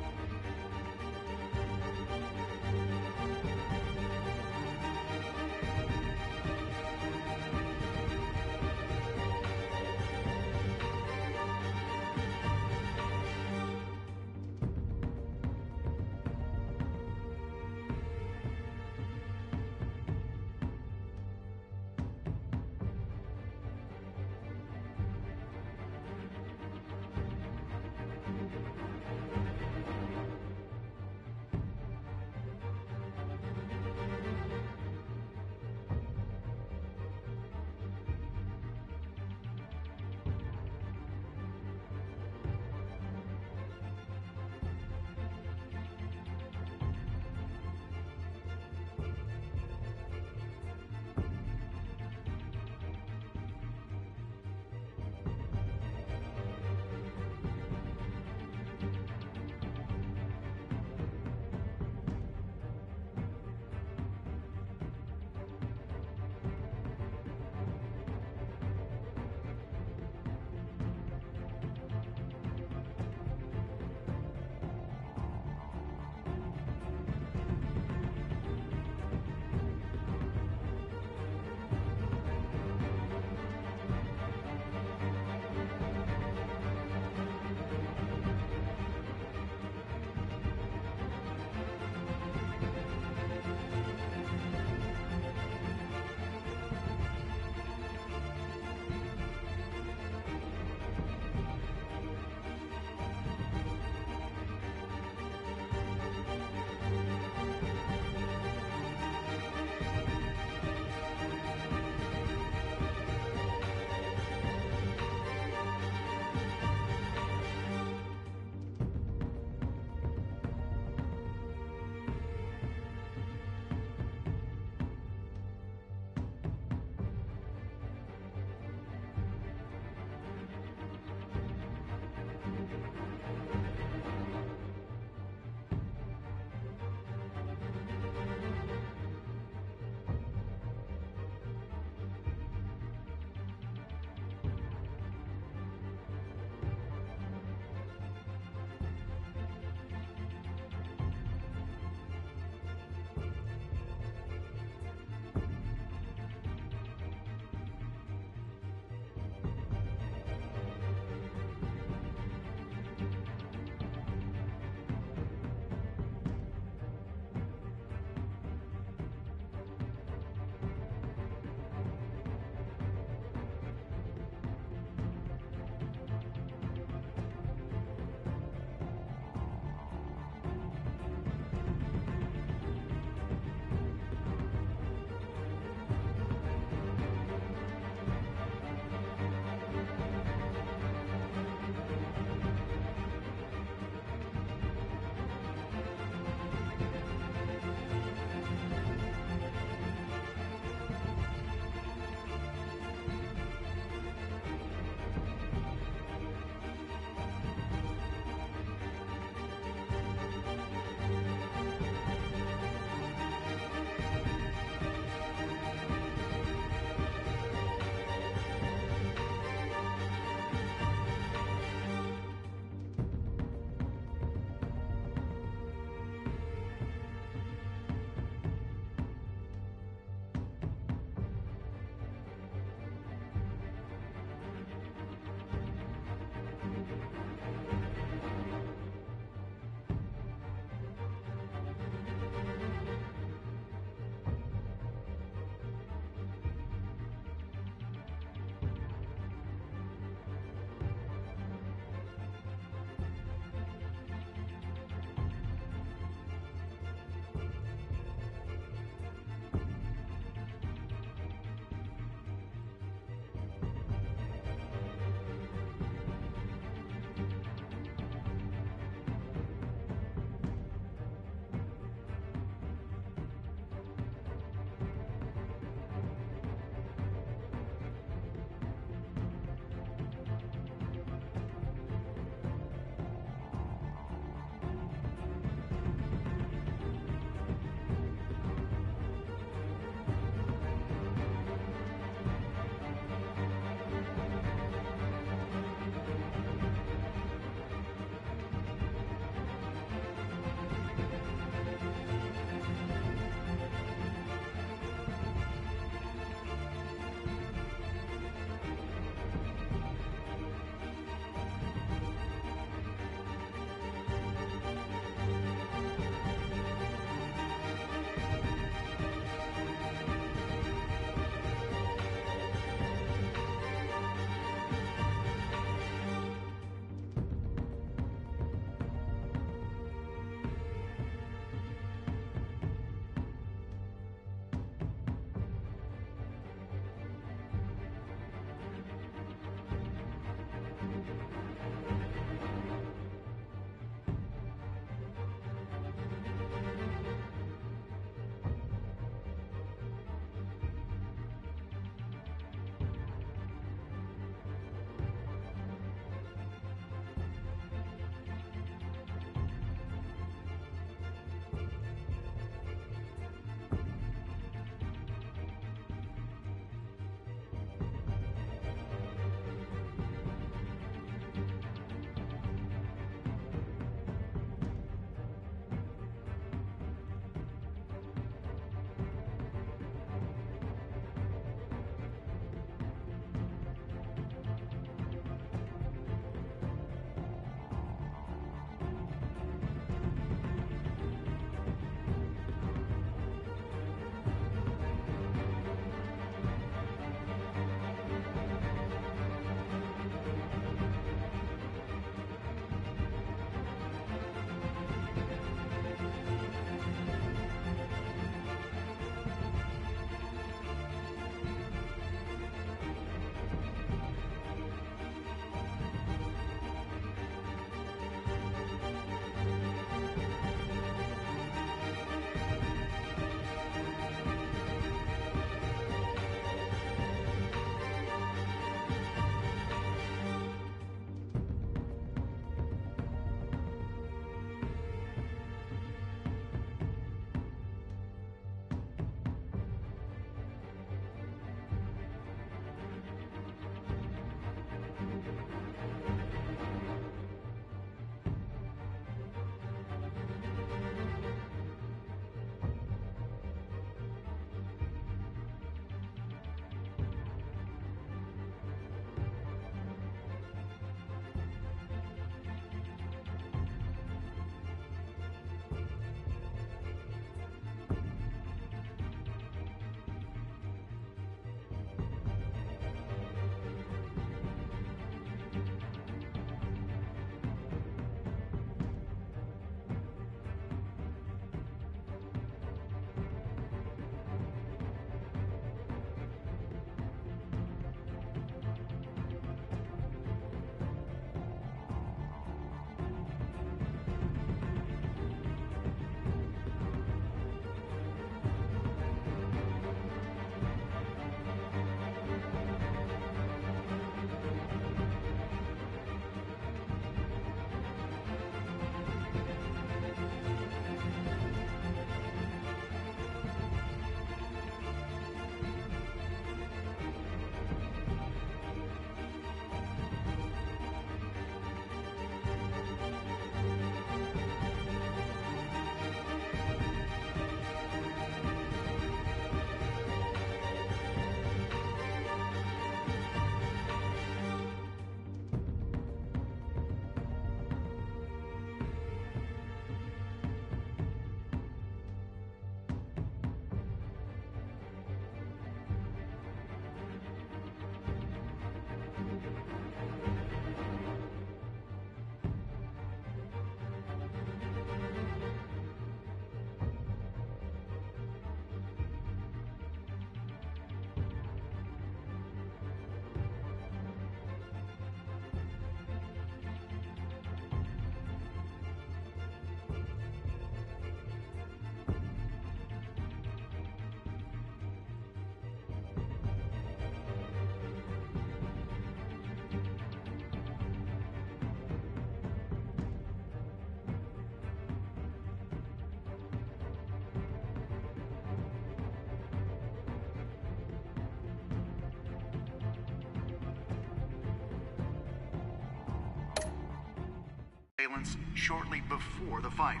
assailants shortly before the fight.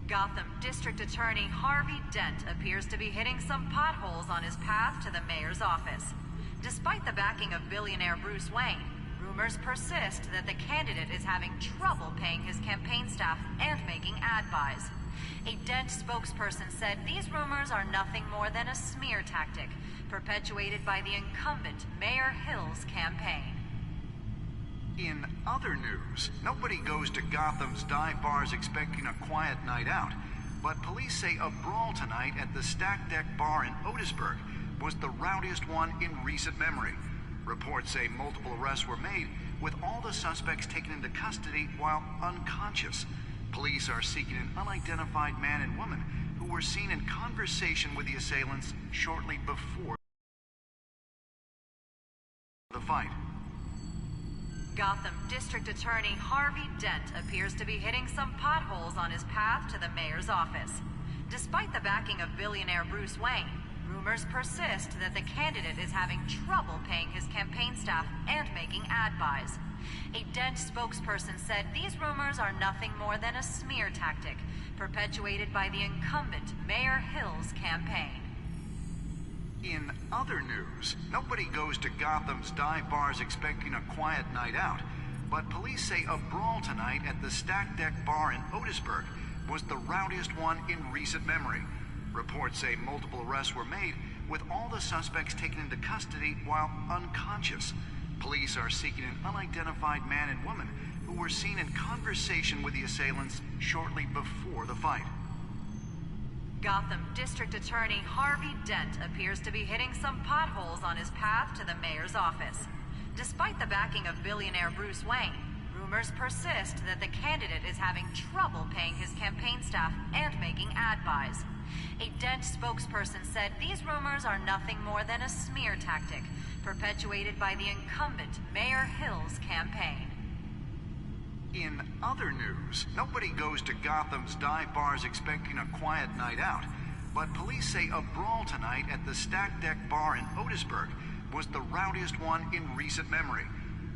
Gotham District Attorney Harvey Dent appears to be hitting some potholes on his path to the mayor's office. Despite the backing of billionaire Bruce Wayne, rumors persist that the candidate is having trouble paying his campaign staff and making ad buys. A Dent spokesperson said these rumors are nothing more than a smear tactic perpetuated by the incumbent Mayor Hill's campaign. In other news, nobody goes to Gotham's dive bars expecting a quiet night out, but police say a brawl tonight at the Stack Deck Bar in Otisburg was the rowdiest one in recent memory. Reports say multiple arrests were made, with all the suspects taken into custody while unconscious. Police are seeking an unidentified man and woman who were seen in conversation with the assailants shortly before the fight. Gotham District Attorney Harvey Dent appears to be hitting some potholes on his path to the mayor's office. Despite the backing of billionaire Bruce Wayne, rumors persist that the candidate is having trouble paying his campaign staff and making ad buys. A Dent spokesperson said these rumors are nothing more than a smear tactic perpetuated by the incumbent Mayor Hill's campaign. In other news, nobody goes to Gotham's dive bars expecting a quiet night out, but police say a brawl tonight at the Stack Deck Bar in Otisburg was the rowdiest one in recent memory. Reports say multiple arrests were made, with all the suspects taken into custody while unconscious. Police are seeking an unidentified man and woman who were seen in conversation with the assailants shortly before the fight. Gotham District Attorney Harvey Dent appears to be hitting some potholes on his path to the mayor's office. Despite the backing of billionaire Bruce Wayne, rumors persist that the candidate is having trouble paying his campaign staff and making ad buys. A Dent spokesperson said these rumors are nothing more than a smear tactic perpetuated by the incumbent Mayor Hill's campaign. In other news, nobody goes to Gotham's dive bars expecting a quiet night out, but police say a brawl tonight at the Stack Deck Bar in Otisburg was the rowdiest one in recent memory.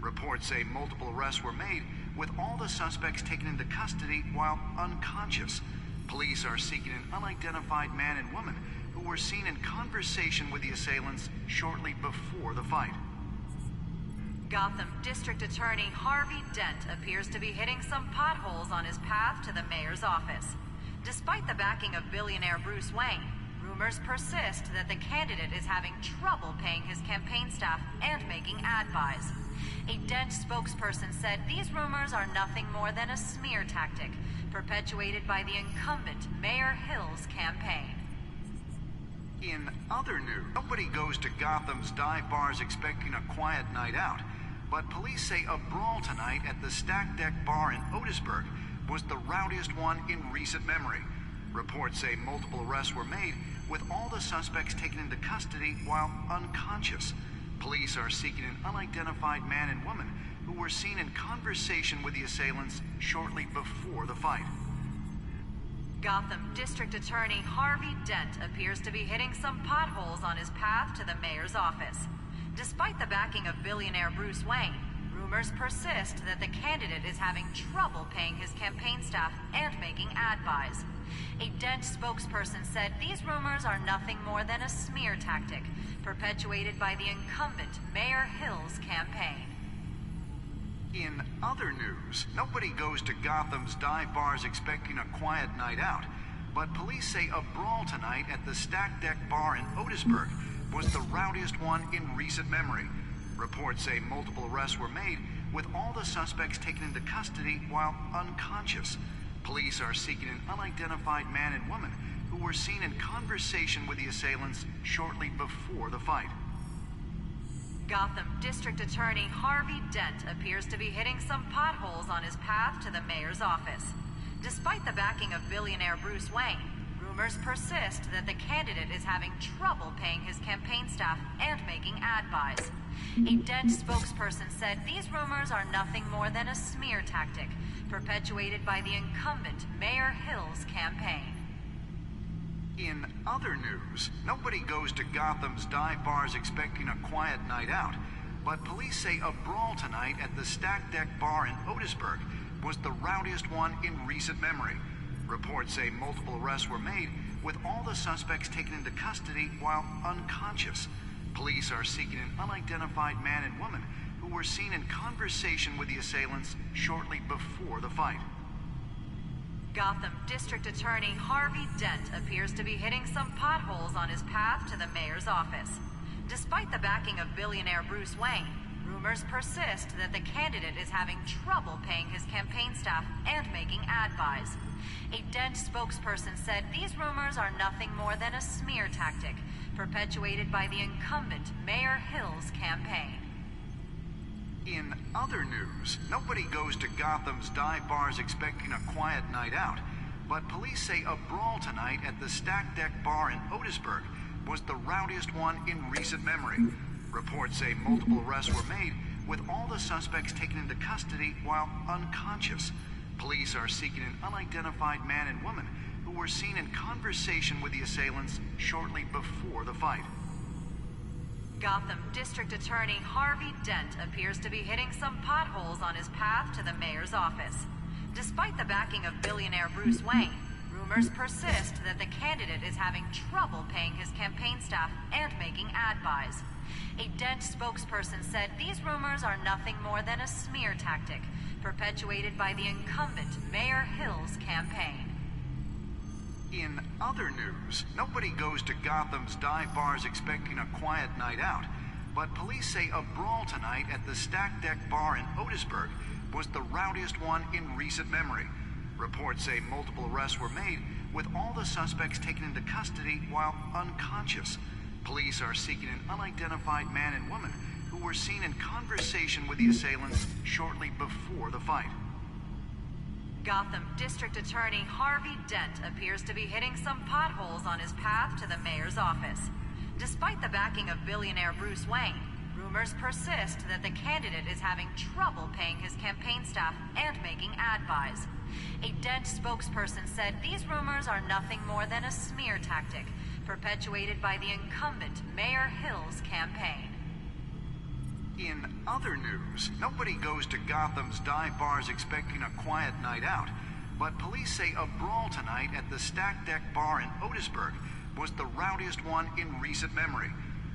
Reports say multiple arrests were made, with all the suspects taken into custody while unconscious. Police are seeking an unidentified man and woman who were seen in conversation with the assailants shortly before the fight. Gotham District Attorney Harvey Dent appears to be hitting some potholes on his path to the mayor's office. Despite the backing of billionaire Bruce Wayne, rumors persist that the candidate is having trouble paying his campaign staff and making ad buys. A Dent spokesperson said these rumors are nothing more than a smear tactic perpetuated by the incumbent Mayor Hill's campaign. In other news, nobody goes to Gotham's dive bars expecting a quiet night out, but police say a brawl tonight at the Stack Deck Bar in Otisburg was the rowdiest one in recent memory. Reports say multiple arrests were made, with all the suspects taken into custody while unconscious. Police are seeking an unidentified man and woman who were seen in conversation with the assailants shortly before the fight. Gotham District Attorney Harvey Dent appears to be hitting some potholes on his path to the mayor's office. Despite the backing of billionaire Bruce Wayne, rumors persist that the candidate is having trouble paying his campaign staff and making ad buys. A Dent spokesperson said these rumors are nothing more than a smear tactic perpetuated by the incumbent Mayor Hill's campaign. In other news, nobody goes to Gotham's dive bars expecting a quiet night out, but police say a brawl tonight at the Stack Deck Bar in Otisburg was the rowdiest one in recent memory. Reports say multiple arrests were made, with all the suspects taken into custody while unconscious. Police are seeking an unidentified man and woman who were seen in conversation with the assailants shortly before the fight. Gotham District Attorney Harvey Dent appears to be hitting some potholes on his path to the mayor's office. Despite the backing of billionaire Bruce Wayne, rumors persist that the candidate is having trouble paying his campaign staff and making ad buys. A Dent spokesperson said these rumors are nothing more than a smear tactic perpetuated by the incumbent Mayor Hill's campaign. In other news, nobody goes to Gotham's dive bars expecting a quiet night out, but police say a brawl tonight at the Stack Deck Bar in Otisburg was the rowdiest one in recent memory. Reports say multiple arrests were made, with all the suspects taken into custody while unconscious. Police are seeking an unidentified man and woman who were seen in conversation with the assailants shortly before the fight. Gotham District Attorney Harvey Dent appears to be hitting some potholes on his path to the mayor's office. Despite the backing of billionaire Bruce Wayne, rumors persist that the candidate is having trouble paying his campaign staff and making ad buys. A Dent spokesperson said these rumors are nothing more than a smear tactic perpetuated by the incumbent Mayor Hill's campaign. In other news, nobody goes to Gotham's dive bars expecting a quiet night out, but police say a brawl tonight at the Stack Deck Bar in Otisburg was the rowdiest one in recent memory. Reports say multiple arrests were made, with all the suspects taken into custody while unconscious. Police are seeking an unidentified man and woman who were seen in conversation with the assailants shortly before the fight. Gotham District Attorney Harvey Dent appears to be hitting some potholes on his path to the mayor's office. Despite the backing of billionaire Bruce Wayne, rumors persist that the candidate is having trouble paying his campaign staff and making ad buys. A Dent spokesperson said these rumors are nothing more than a smear tactic perpetuated by the incumbent Mayor Hill's campaign. In other news, nobody goes to Gotham's dive bars expecting a quiet night out, but police say a brawl tonight at the Stack Deck Bar in Otisburg was the rowdiest one in recent memory. Reports say multiple arrests were made, with all the suspects taken into custody while unconscious. Police are seeking an unidentified man and woman who were seen in conversation with the assailants shortly before the fight. Gotham District Attorney Harvey Dent appears to be hitting some potholes on his path to the mayor's office. Despite the backing of billionaire Bruce Wayne, rumors persist that the candidate is having trouble paying his campaign staff and making ad buys. A Dent spokesperson said these rumors are nothing more than a smear tactic perpetuated by the incumbent Mayor Hill's campaign. In other news, nobody goes to Gotham's dive bars expecting a quiet night out, but police say a brawl tonight at the Stack Deck Bar in Otisburg was the rowdiest one in recent memory.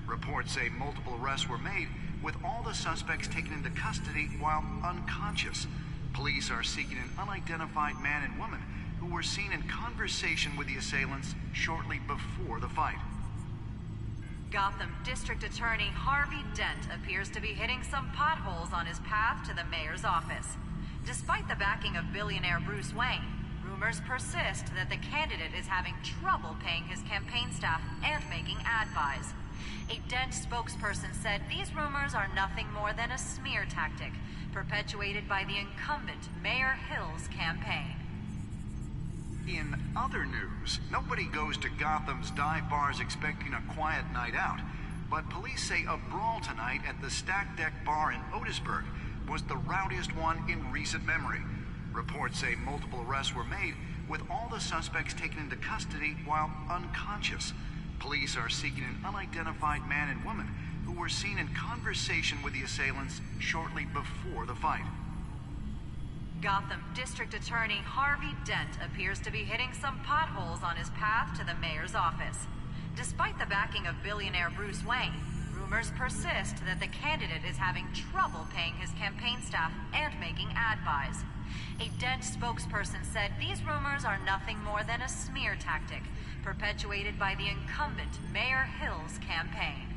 Reports say multiple arrests were made, with all the suspects taken into custody while unconscious. Police are seeking an unidentified man and woman who were seen in conversation with the assailants shortly before the fight. Gotham District Attorney Harvey Dent appears to be hitting some potholes on his path to the mayor's office. Despite the backing of billionaire Bruce Wayne, rumors persist that the candidate is having trouble paying his campaign staff and making ad buys. A Dent spokesperson said these rumors are nothing more than a smear tactic perpetuated by the incumbent Mayor Hill's campaign. In other news, nobody goes to Gotham's dive bars expecting a quiet night out, but police say a brawl tonight at the Stack Deck Bar in Otisburg was the rowdiest one in recent memory. Reports say multiple arrests were made, with all the suspects taken into custody while unconscious. Police are seeking an unidentified man and woman who were seen in conversation with the assailants shortly before the fight. Gotham District Attorney Harvey Dent appears to be hitting some potholes on his path to the mayor's office. Despite the backing of billionaire Bruce Wayne, rumors persist that the candidate is having trouble paying his campaign staff and making ad buys. A Dent spokesperson said these rumors are nothing more than a smear tactic perpetuated by the incumbent Mayor Hill's campaign.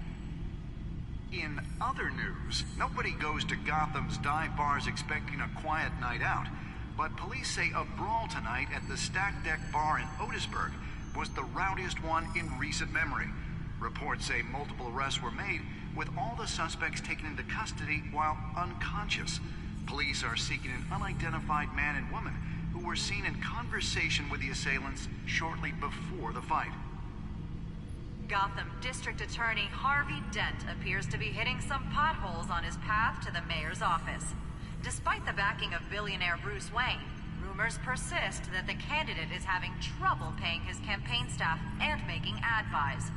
In other news, nobody goes to Gotham's dive bars expecting a quiet night out, but police say a brawl tonight at the Stack Deck Bar in Otisburg was the rowdiest one in recent memory. Reports say multiple arrests were made, with all the suspects taken into custody while unconscious. Police are seeking an unidentified man and woman who were seen in conversation with the assailants shortly before the fight. Gotham District Attorney Harvey Dent appears to be hitting some potholes on his path to the mayor's office. Despite the backing of billionaire Bruce Wayne, rumors persist that the candidate is having trouble paying his campaign staff and making ad buys.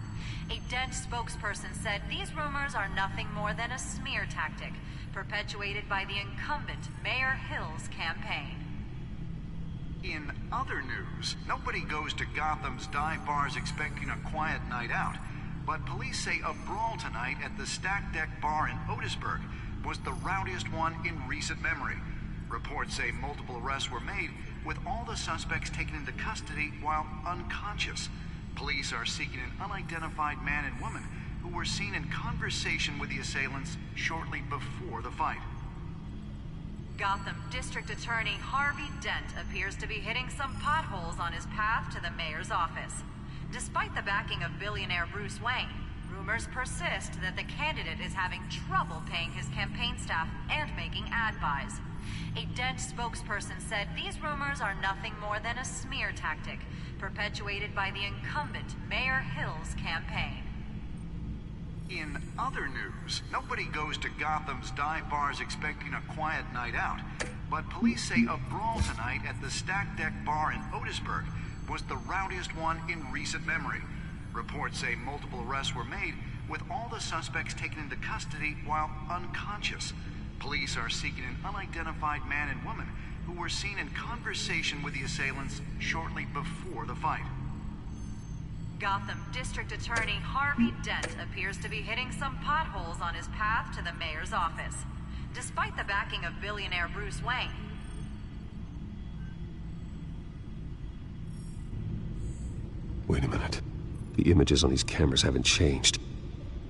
A Dent spokesperson said these rumors are nothing more than a smear tactic perpetuated by the incumbent Mayor Hill's campaign. In other news, nobody goes to Gotham's dive bars expecting a quiet night out, but police say a brawl tonight at the Stack Deck Bar in Otisburg was the rowdiest one in recent memory. Reports say multiple arrests were made, with all the suspects taken into custody while unconscious. Police are seeking an unidentified man and woman who were seen in conversation with the assailants shortly before the fight. Gotham District Attorney Harvey Dent appears to be hitting some potholes on his path to the mayor's office. Despite the backing of billionaire Bruce Wayne, rumors persist that the candidate is having trouble paying his campaign staff and making ad buys. A Dent spokesperson said these rumors are nothing more than a smear tactic, perpetuated by the incumbent Mayor Hill's campaign. In other news, nobody goes to Gotham's dive bars expecting a quiet night out, but police say a brawl tonight at the Stack Deck Bar in Otisburg was the rowdiest one in recent memory. Reports say multiple arrests were made, with all the suspects taken into custody while unconscious. Police are seeking an unidentified man and woman who were seen in conversation with the assailants shortly before the fight. Gotham District Attorney Harvey Dent appears to be hitting some potholes on his path to the mayor's office. Despite the backing of billionaire Bruce Wayne, Wait a minute. The images on these cameras haven't changed.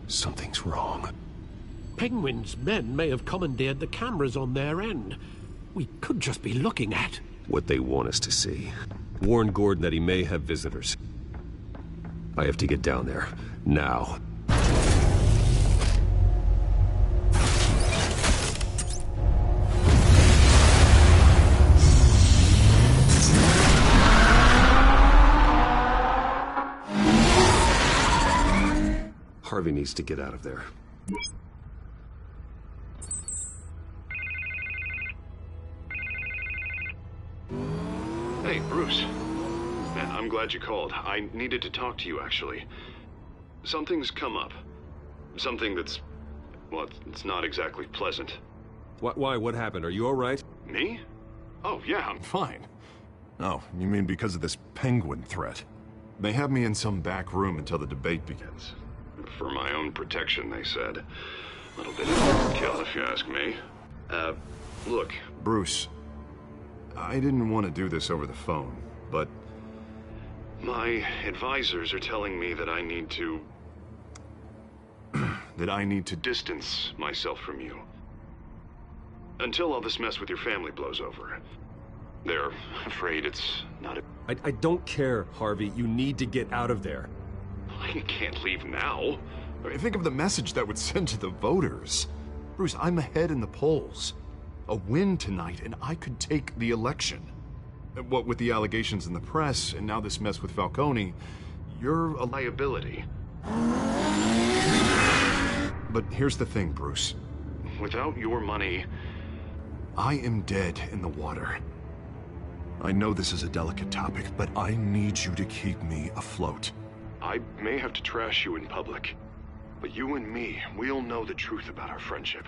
Something's wrong. Penguin's men may have commandeered the cameras on their end. We could just be looking at what they want us to see. Warn Gordon that he may have visitors. I have to get down there. Now. Harvey needs to get out of there. Hey, Bruce. Man, I'm glad you called. I needed to talk to you, actually. Something's come up. Something that's... well, it's not exactly pleasant. Why? What happened? Are you all right? Me? Oh, yeah, I'm fine. Oh, you mean because of this penguin threat? They have me in some back room until the debate begins. For my own protection, they said. A little bit of overkill, if you ask me. Look, Bruce, I didn't want to do this over the phone, but my advisors are telling me that I need to... distance myself from you. Until all this mess with your family blows over. They're afraid it's not a... I don't care, Harvey. You need to get out of there. I can't leave now. Think of the message that would send to the voters. Bruce, I'm ahead in the polls. A win tonight, and I could take the election. What with the allegations in the press, and now this mess with Falcone, you're a liability. But here's the thing, Bruce. Without your money, I am dead in the water. I know this is a delicate topic, but I need you to keep me afloat. I may have to trash you in public, but you and me, we'll know the truth about our friendship.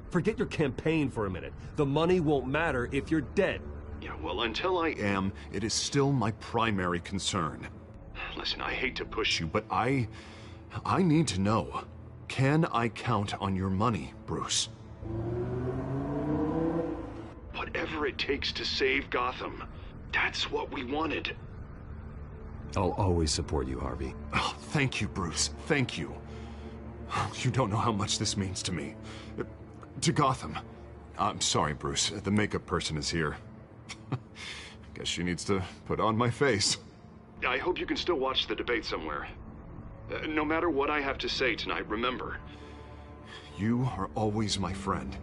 Forget your campaign for a minute. The money won't matter if you're dead. Yeah, well, until I am, it is still my primary concern. Listen, I hate to push you, but I need to know. Can I count on your money, Bruce? Whatever it takes to save Gotham. That's what we wanted. I'll always support you, Harvey. Oh, thank you, Bruce. Thank you. You don't know how much this means to me. To Gotham. I'm sorry, Bruce. The makeup person is here. Guess she needs to put on my face. I hope you can still watch the debate somewhere. No matter what I have to say tonight, remember, you are always my friend.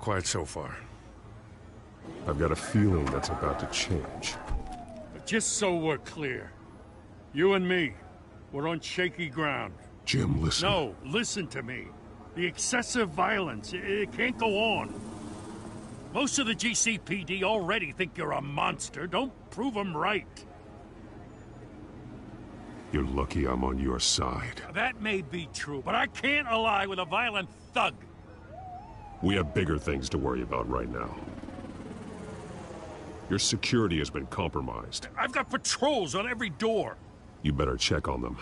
quiet so far. I've got a feeling that's about to change. But just so we're clear, you and me, we're on shaky ground. Jim, listen. No, listen to me. The excessive violence, it can't go on. Most of the GCPD already think you're a monster. Don't prove them right. You're lucky I'm on your side. That may be true, but I can't ally with a violent thug. We have bigger things to worry about right now. Your security has been compromised. I've got patrols on every door. You better check on them.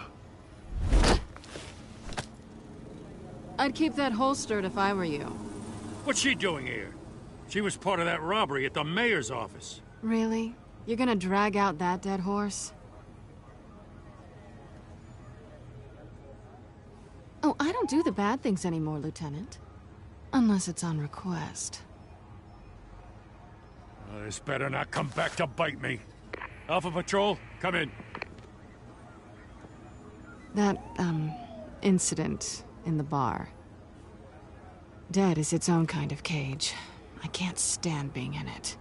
I'd keep that holstered if I were you. What's she doing here? She was part of that robbery at the mayor's office. Really? You're gonna drag out that dead horse? Oh, I don't do the bad things anymore, Lieutenant. Unless it's on request. This better not come back to bite me. Alpha Patrol, come in. That, incident in the bar. Dead is its own kind of cage. I can't stand being in it.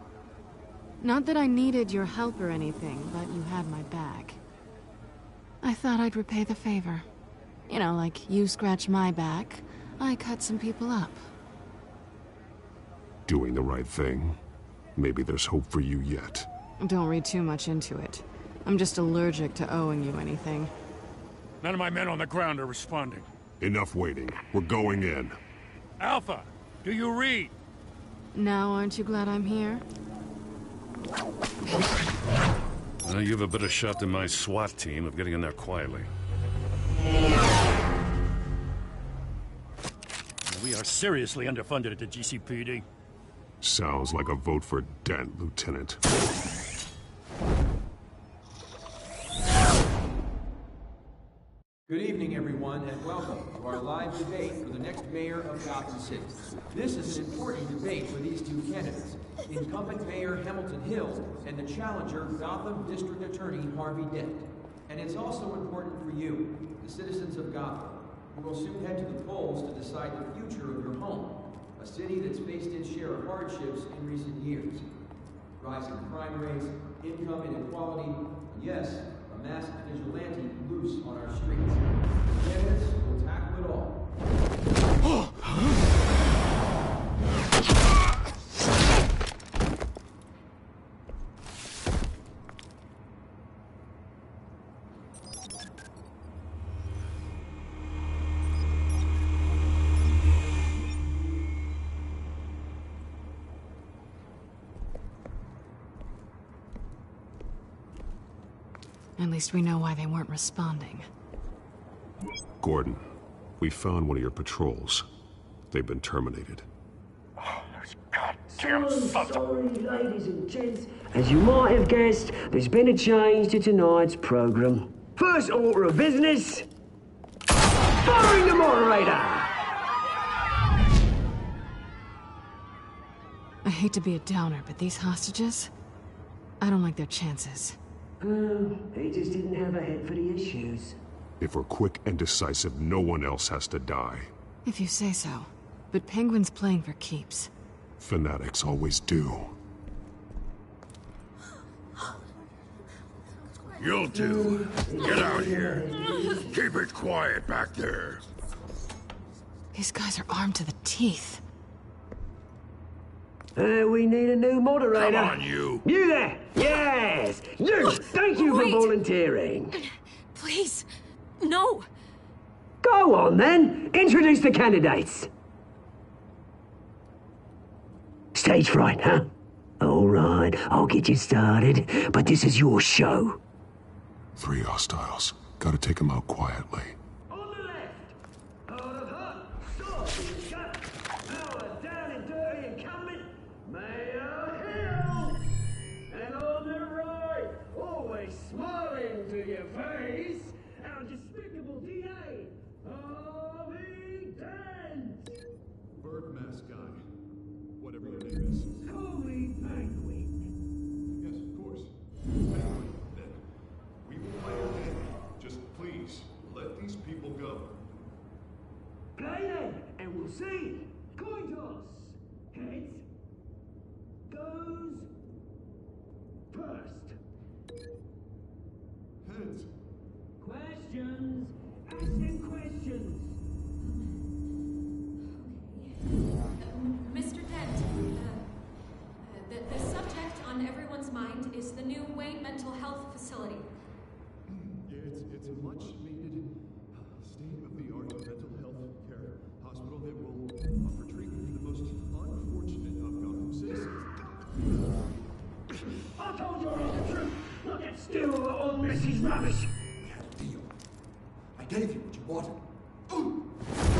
Not that I needed your help or anything, but you had my back. I thought I'd repay the favor. You know, like you scratch my back, I cut some people up. Doing the right thing? Maybe there's hope for you yet. Don't read too much into it. I'm just allergic to owing you anything. None of my men on the ground are responding. Enough waiting. We're going in. Alpha, do you read? Now aren't you glad I'm here? Well, you have a better shot than my SWAT team of getting in there quietly. We are seriously underfunded at the GCPD. Sounds like a vote for Dent, Lieutenant. Good evening, everyone, and welcome to our live debate for the next mayor of Gotham City. This is an important debate for these two candidates, incumbent Mayor Hamilton Hill and the challenger Gotham District Attorney Harvey Dent. And it's also important for you, the citizens of Gotham, who will soon head to the polls to decide the future of your home, a city that's faced its share of hardships in recent years. Rising crime rates, income inequality, and yes, a masked vigilante loose on our streets. The candidates will tackle it all. At least we know why they weren't responding. Gordon, we found one of your patrols. They've been terminated. So sorry, ladies and gents. As you might have guessed, there's been a change to tonight's program. First order of business, firing the moderator! I hate to be a downer, but these hostages, I don't like their chances. He just didn't have a head for the issues. If we're quick and decisive, no one else has to die. If you say so. But Penguin's playing for keeps. Fanatics always do. You'll do. Get out here. Keep it quiet back there. These guys are armed to the teeth. We need a new moderator. Come on, you. You there! Yes! You! Thank you for volunteering. Please, no. Go on, then. Introduce the candidates. Stage fright, huh? All right, I'll get you started, but this is your show. 3 hostiles. Gotta take them out quietly. On the left, out of hot, soft and shut, our down and dirty incumbent, Mayor Hill. And on the right, always smiling to your face, our despicable DA, Harvey Dent. Bird mask guy. Whatever your name is. Call me Penguin. Yes, of course. Penguin, then. We will play your game. Just please, let these on everyone's mind is the new Wayne Mental Health Facility. It's a much-needed, state-of-the-art mental health care hospital that will offer treatment for the most unfortunate of Gotham citizens. I told you all the truth! Look at still all Missy's rubbish! Deal. I gave you what you wanted.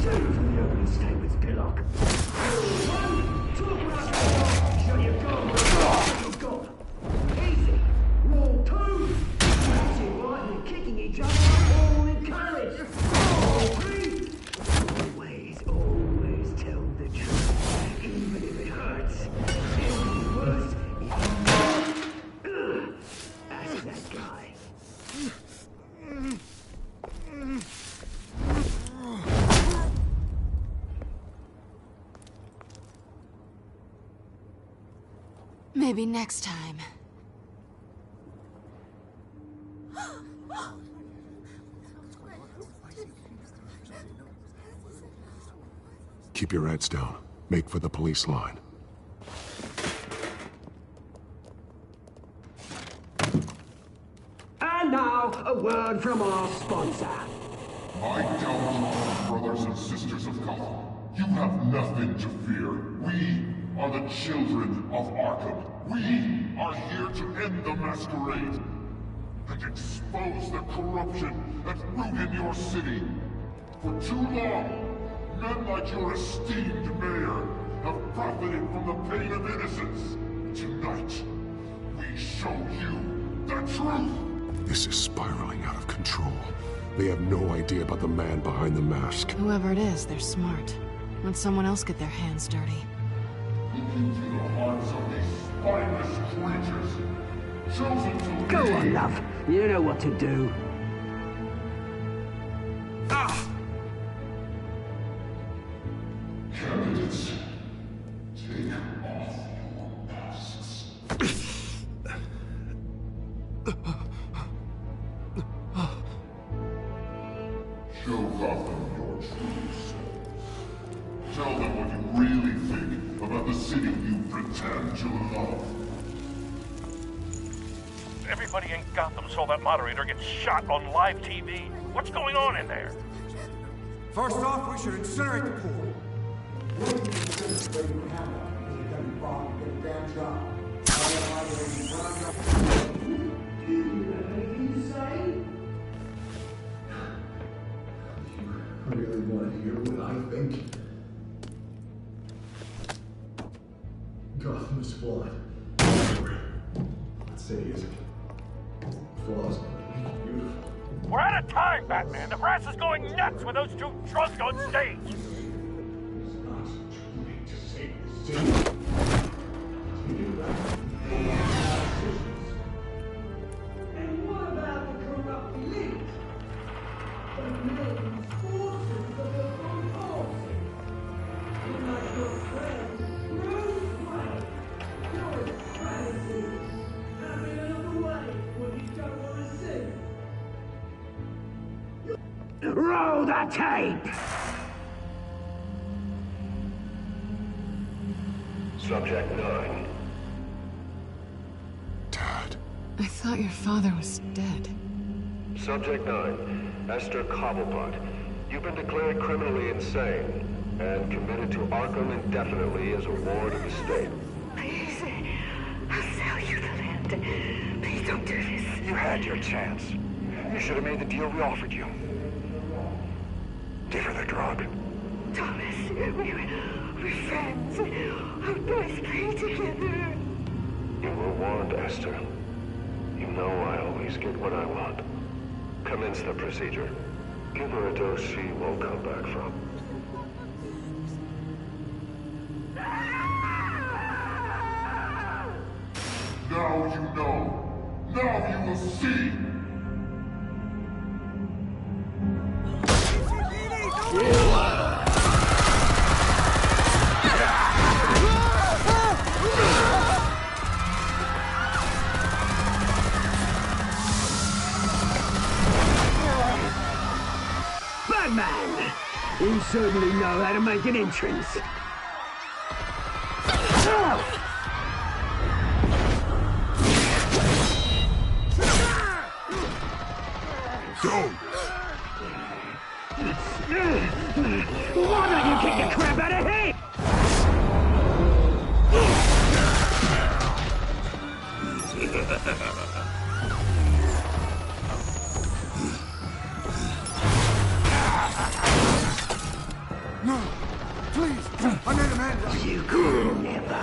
Send him from the opening statements, Pillock. Talk about that. Show you go where you've got. Easy. Roll two. That's it, right? They're kicking each other all encouraged. Roll three. Always tell the truth, even if it hurts. Even worse, that's that guy. Maybe next time. Keep your heads down. Make for the police line. And now, a word from our sponsor. My downfall, brothers and sisters of Gotham. You have nothing to fear. We are the children of Arkham. We are here to end the masquerade and expose the corruption that root in your city. For too long, men like your esteemed mayor have profited from the pain of innocence. Tonight, we show you the truth. This is spiraling out of control. They have no idea about the man behind the mask. Whoever it is, they're smart. Let someone else get their hands dirty. Looking through the hearts of these spineless creatures, chosen to Go lead. on, love. You know what to do. Candidates, take off your masks. Show Gotham your true selves. Tell them what you really think about the city you pretend to love. Everybody in Gotham saw that moderator get shot on live TV. What's going on in there? First off, we should incinerate the pool. I really want to hear what I think. Gotham is flawed. Let's say it isn't. Flaws make it beautiful. We're out of time, Batman. The brass is going nuts with those two drunks on stage. And what about the corrupt elite? The million forces of the convulsing. Like your friend, Bruce Wayne. You're a strategy. Having another way when you don't want to see. Roll the tape! Subject 9. Dad. I thought your father was dead. Subject 9. Esther Cobblepot. You've been declared criminally insane and committed to Arkham indefinitely as a ward of the state. Please, I'll sell you the land. Please don't do this. You had your chance. You should have made the deal we offered you. Give her the drug. Thomas, we're friends. Our boys play together. You were warned, Esther. You know I always get what I want. Commence the procedure. Give her a dose she won't come back from. Now you know. Now you will see. Batman! You certainly know how to make an entrance. Don't! Why don't you kick the crap out of him? No! Please! I made a man! You could never.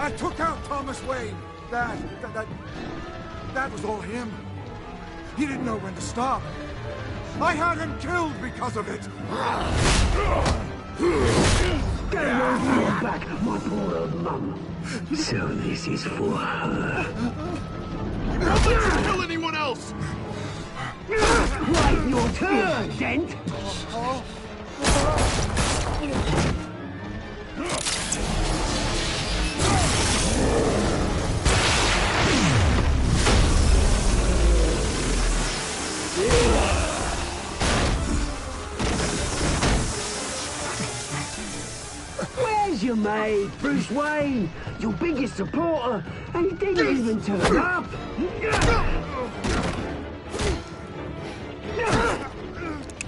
I took out Thomas Wayne. That was all him. He didn't know when to stop. I had him killed because of it. Get your back, my poor old mum. So this is for her. You're not going to kill anyone else! Right, your turn, Dent. Where's your mate, Bruce Wayne? Your biggest supporter, and he didn't even turn up.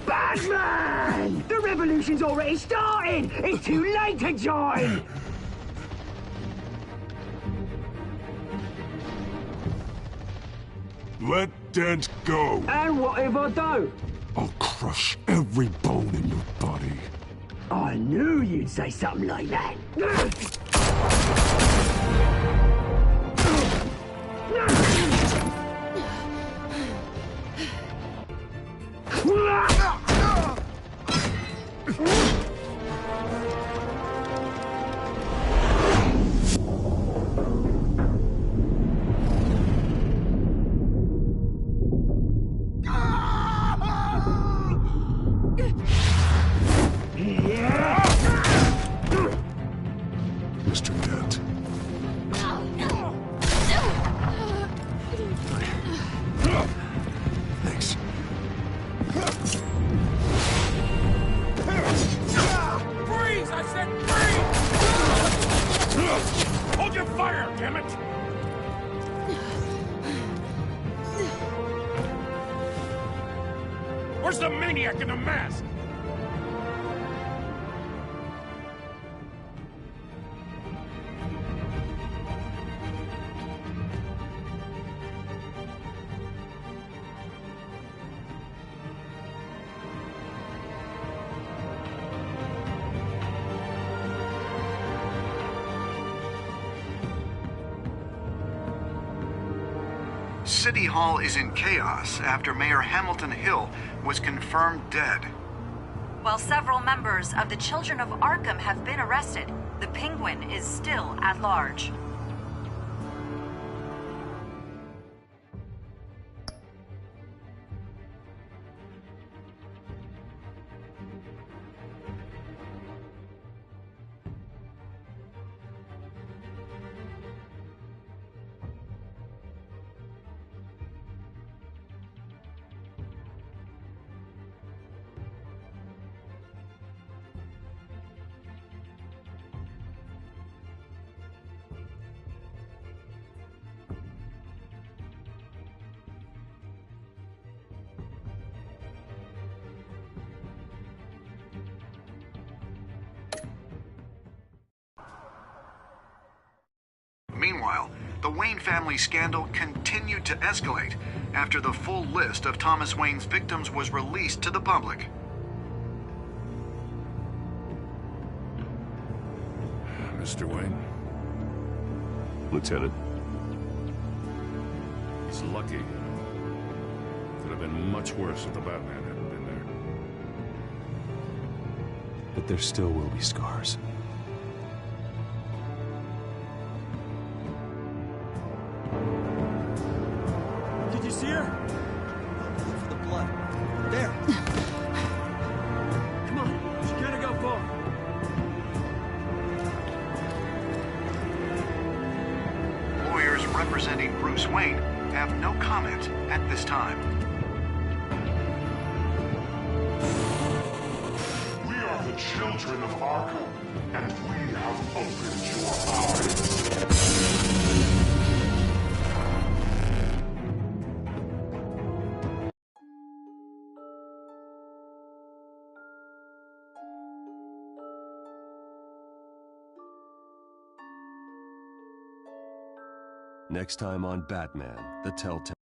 Batman! The revolution's already started! It's too late to join! Let Dent go! And what if I don't? I'll crush every bone in your body. I knew you'd say something like that. Mr. Dent. Thanks. Freeze! I said freeze! Hold your fire, damn it! Where's the maniac in the mask? City Hall is in chaos after Mayor Hamilton Hill was confirmed dead. While several members of the Children of Arkham have been arrested, the Penguin is still at large. Meanwhile, the Wayne family scandal continued to escalate after the full list of Thomas Wayne's victims was released to the public. Mr. Wayne? Lieutenant. He's lucky. Could have been much worse if the Batman hadn't been there. But there still will be scars. Did you see her? For the blood. There. Come on. She can't go far. Lawyers representing Bruce Wayne have no comment at this time. the children of Arkham, and we have opened your eyes. Next time on Batman, the Telltale.